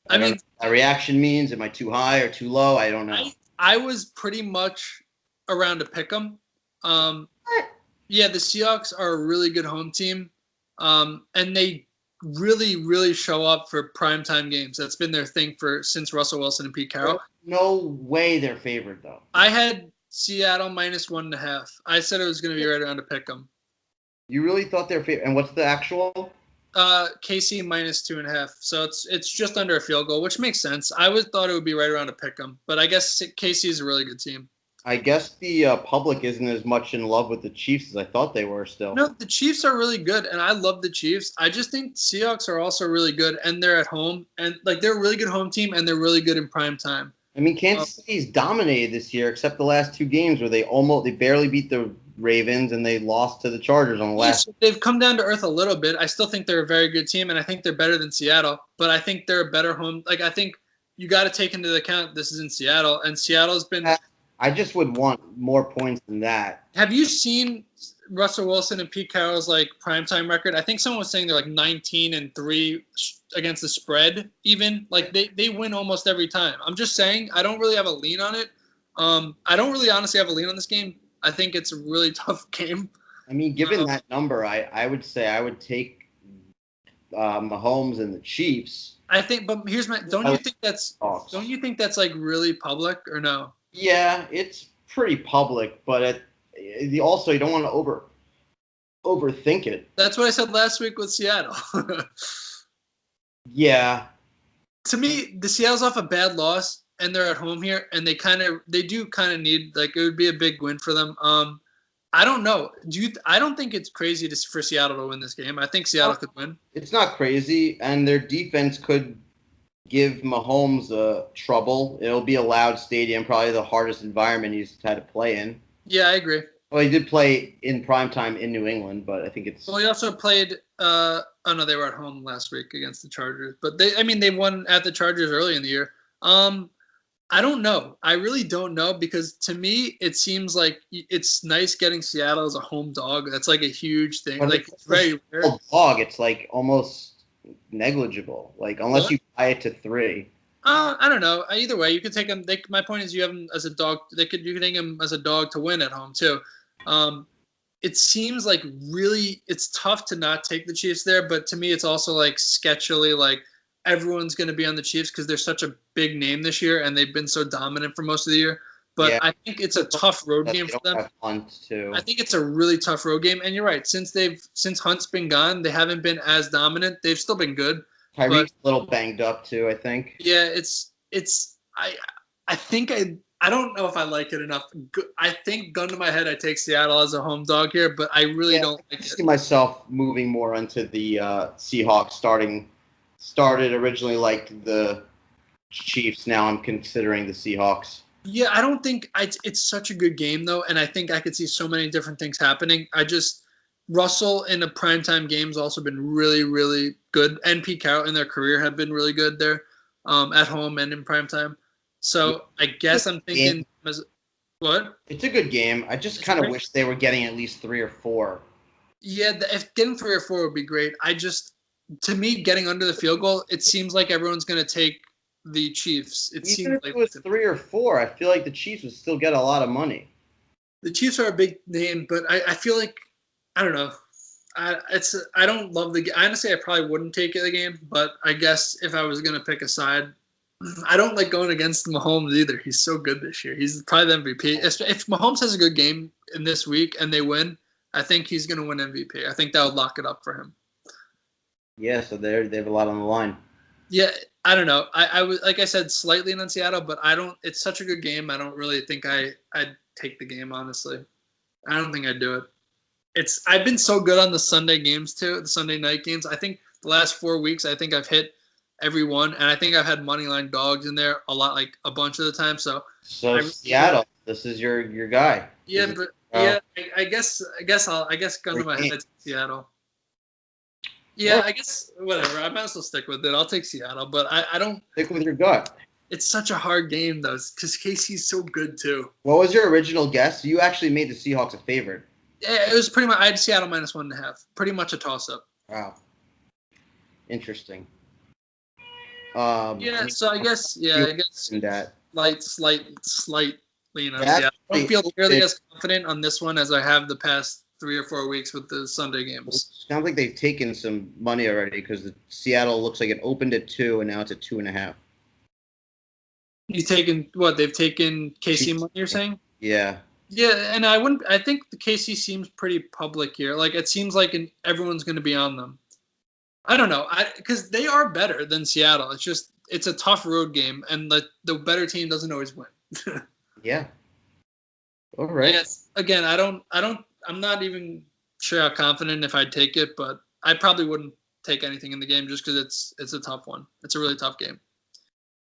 I mean, my reaction means, am I too high or too low? I don't know. I was pretty much around to pick them. Yeah, the Seahawks are a really good home team, and they really show up for primetime games. That's been their thing since Russell Wilson and Pete Carroll. No way they're favored, though. I had Seattle -1.5. I said it was going to be right around to pick them. You really thought they're favored? And what's the actual? KC -2.5. So it's just under a field goal, which makes sense. I thought it would be right around to pick them, but I guess KC is a really good team. I guess the public isn't as much in love with the Chiefs as I thought they were still. No, the Chiefs are really good, and I love the Chiefs. I just think Seahawks are also really good, and they're at home, and like they're a really good home team, and they're really good in prime time. I mean, Kansas City's dominated this year, except the last 2 games where they barely beat the Ravens and they lost to the Chargers on the last. Yes, they've come down to earth a little bit. I still think they're a very good team, and I think they're better than Seattle. But I think they're a better home. Like I think you got to take into account this is in Seattle, and Seattle's been. I just would want more points than that. Have you seen Russell Wilson and Pete Carroll's like primetime record? I think someone was saying they're like 19-3 against the spread. Even like they win almost every time. I'm just saying I don't really have a lean on it. I don't really honestly have a lean on this game. I think it's a really tough game. I mean, given that number, I would say I would take Mahomes and the Chiefs. I think, but here's don't you think that's like really public or no? Yeah, it's pretty public, but also you don't want to overthink it. That's what I said last week with Seattle. Yeah. To me, the Seattle's off a bad loss, and they're at home here, and they do kind of need, like, it would be a big win for them. I don't know. I don't think it's crazy for Seattle to win this game. I think Seattle could win. It's not crazy, and their defense could give Mahomes trouble. It'll be a loud stadium, probably the hardest environment he's had to play in. Yeah, I agree. Well, he did play in primetime in New England, but I think it's... Well, he also played... oh, no, they were at home last week against the Chargers. But they won at the Chargers early in the year. I don't know. I really don't know because to me, it seems like it's nice getting Seattle as a home dog. That's like a huge thing. But like it's very rare. Dog, it's like almost negligible. Like unless you buy it to 3. I don't know. Either way, you could take them. My point is, you have them as a dog. You could take them as a dog to win at home too. It seems like really it's tough to not take the Chiefs there, but to me, it's also like sketchily like everyone's going to be on the Chiefs because they're such a big name this year and they've been so dominant for most of the year. But Yeah. I think it's a tough road They game for don't them. have Hunt too. I think it's a really tough road game. And you're right. Since Hunt's been gone, they haven't been as dominant. They've still been good. But Tyreek's a little banged up too, I think. yeah, I think I don't know if I like it enough. I think gun to my head, I take Seattle as a home dog here, but I really don't I like see it. myself moving more into the Seahawks. Started originally like the Chiefs. Now I'm considering the Seahawks. Yeah, I don't think it's such a good game though, and I think I could see so many different things happening. Russell in the primetime games also been really, really good, and Pete Carroll in their career have been really good there, at home and in primetime. So I guess I'm thinking what? It's a good game. I just kind of wish they were getting at least 3 or 4. Yeah, if getting 3 or 4 would be great. To me, getting under the field goal, it seems like everyone's going to take the Chiefs. Even if it was 3 or 4, I feel like the Chiefs would still get a lot of money. The Chiefs are a big name, but I feel like I don't know. I don't love the game. Honestly, I probably wouldn't take the game, but I guess if I was gonna pick a side, I don't like going against Mahomes either. He's so good this year. He's probably the MVP. If Mahomes has a good game in this week and they win, I think he's gonna win MVP. I think that would lock it up for him. Yeah, so they have a lot on the line. Yeah, I don't know. I was like I said, slightly in on Seattle, but I don't. It's such a good game. I don't really think I'd take the game. Honestly, I don't think I'd do it. I've been so good on the Sunday games too, the Sunday night games. I think the last 4 weeks, I think I've hit every one, and I think I've had money line dogs in there a lot, like a bunch of the time. So Seattle, this is your guy. Yeah, but I guess gun to my head, Seattle. Yeah, well, I guess whatever. I might as well stick with it. I'll take Seattle, but I don't stick with your gut. It's such a hard game though, because KC's so good too. What was your original guess? You actually made the Seahawks a favorite. Yeah, it was pretty much. I had Seattle -1.5. Pretty much a toss-up. Wow. Interesting. Yeah, so I guess that. Slight lean on Seattle. I don't feel nearly as confident on this one as I have the past 3 or 4 weeks with the Sunday games. It sounds like they've taken some money already because the Seattle looks like it opened at 2 and now it's at 2.5. You taken what? They've taken KC money, you're saying? Yeah. Yeah, and I think the KC seems pretty public here. Like, it seems like everyone's going to be on them. I don't know. Because they are better than Seattle. It's a tough road game, and the better team doesn't always win. Yeah. All right. Yes. Again, I'm not even sure how confident if I'd take it, but I probably wouldn't take anything in the game just because it's a tough one. It's a really tough game.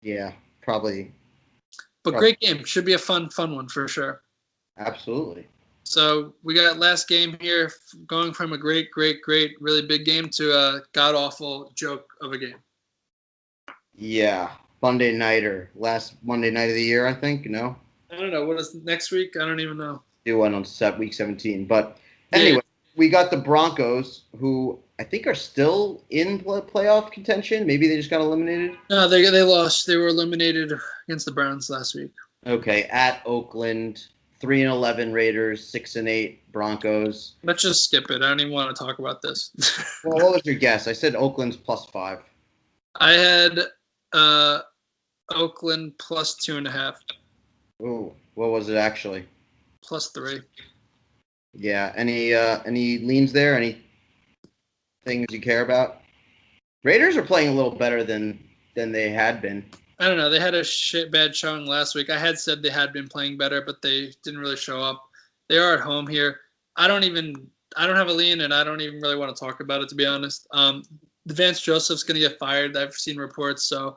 Yeah, probably. But great game. Should be a fun one for sure. Absolutely. So we got last game here, going from a great, really big game to a god-awful joke of a game. Yeah. Monday nighter. Last Monday night of the year, I think. No? I don't know. What is next week? I don't even know. Do one on week 17. But anyway, we got the Broncos, who I think are still in playoff contention. Maybe they just got eliminated. No, they lost. They were eliminated against the Browns last week. Okay, at Oakland. 3-11 Raiders, 6-8 Broncos. Let's just skip it. I don't even want to talk about this. Well, what was your guess? I said Oakland's +5. I had Oakland +2.5. Ooh, what was it actually? +3. Yeah. Any leans there? Any things you care about? Raiders are playing a little better than they had been. I don't know. They had a bad showing last week. I had said they had been playing better, but they didn't really show up. They are at home here. I don't have a lean, and I don't even really want to talk about it, to be honest. Vance Joseph's going to get fired. I've seen reports, so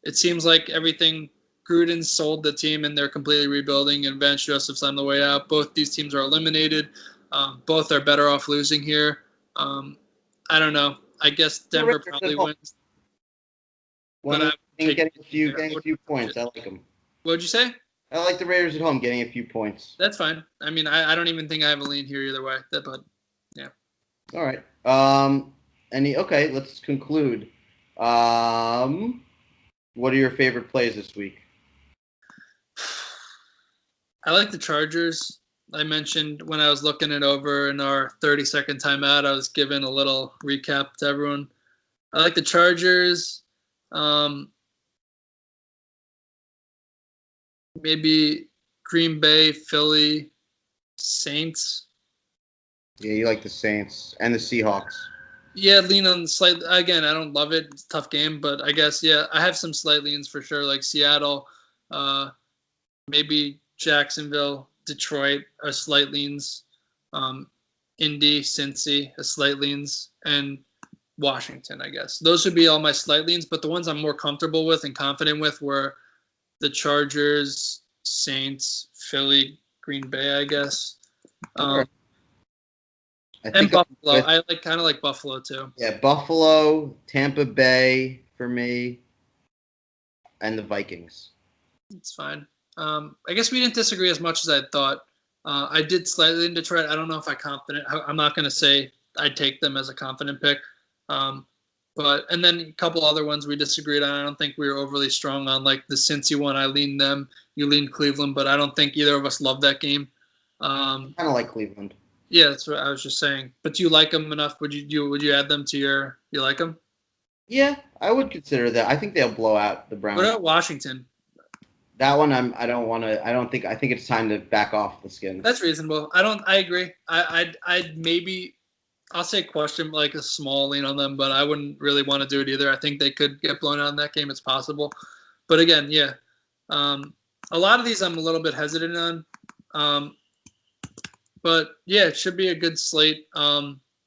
it seems like Gruden sold the team, and they're completely rebuilding, and Vance Joseph's on the way out. Both these teams are eliminated. Both are better off losing here. I don't know. I guess Denver probably wins. But getting a few points. I like them. What'd you say? I like the Raiders at home getting a few points. That's fine. I mean, I don't even think I have a lean here either way. But yeah. All right. Okay, let's conclude. What are your favorite plays this week? I like the Chargers. I mentioned when I was looking it over in our 30-second timeout, I was giving a little recap to everyone. I like the Chargers. Maybe Green Bay, Philly, Saints. Yeah, you like the Saints and the Seahawks. Yeah, lean on slight. Again, I don't love it. It's a tough game, but I guess I have some slight leans for sure, like Seattle, maybe Jacksonville, Detroit are slight leans, Indy, Cincy, a slight leans, and Washington. I guess those would be all my slight leans. But the ones I'm more comfortable with and confident with were the Chargers, Saints, Philly, Green Bay. I guess. And Buffalo. I kind of like Buffalo too. Yeah, Buffalo, Tampa Bay for me, and the Vikings. It's fine. I guess we didn't disagree as much as I thought. I did slightly in Detroit. I don't know if I'm not going to say I'd take them as a confident pick. And then a couple other ones we disagreed on. I don't think we were overly strong on, like the Cincy one. I leaned them. You leaned Cleveland, but I don't think either of us loved that game. Kind of like Cleveland. Yeah, that's what I was just saying. But do you like them enough? Would you add them to your? You like them? Yeah, I would consider that. I think they'll blow out the Browns. What about Washington? That one, I think it's time to back off the Skins. That's reasonable. I agree. I'd maybe, I'll say question like a small lean on them, but I wouldn't really want to do it either. I think they could get blown out in that game. It's possible. But again, yeah. A lot of these I'm a little bit hesitant on. But yeah, it should be a good slate.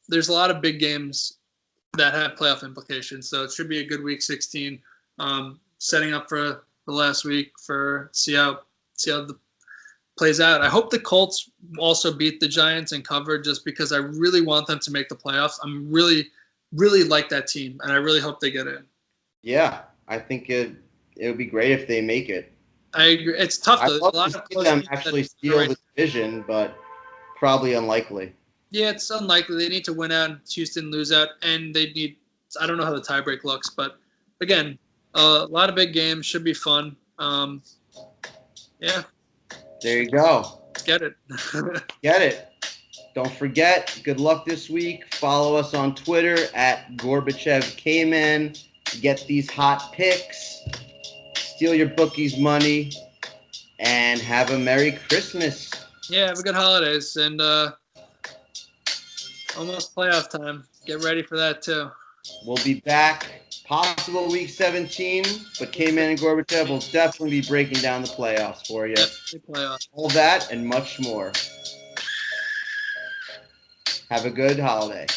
There's a lot of big games that have playoff implications, so it should be a good week 16. Setting up for the last week for see how the plays out. I hope the Colts also beat the Giants and cover, just because I really want them to make the playoffs. I'm really like that team, and I really hope they get in. Yeah, I think it would be great if they make it. I agree. It's tough though. I'd love to see them actually steal the division, but probably unlikely. Yeah, it's unlikely. They need to win out and Houston lose out, and they need – I don't know how the tiebreak looks. But, again, a lot of big games. Should be fun. Yeah. There you go. Get it. Get it. Don't forget, good luck this week. Follow us on Twitter at Gorbachev Kman. Get these hot picks. Steal your bookies' money. And have a Merry Christmas. Yeah, have a good holidays, and almost playoff time. Get ready for that, too. We'll be back, possible week 17, but Kman and Gorbachev will definitely be breaking down the playoffs for you. Playoffs. All that and much more. Have a good holiday.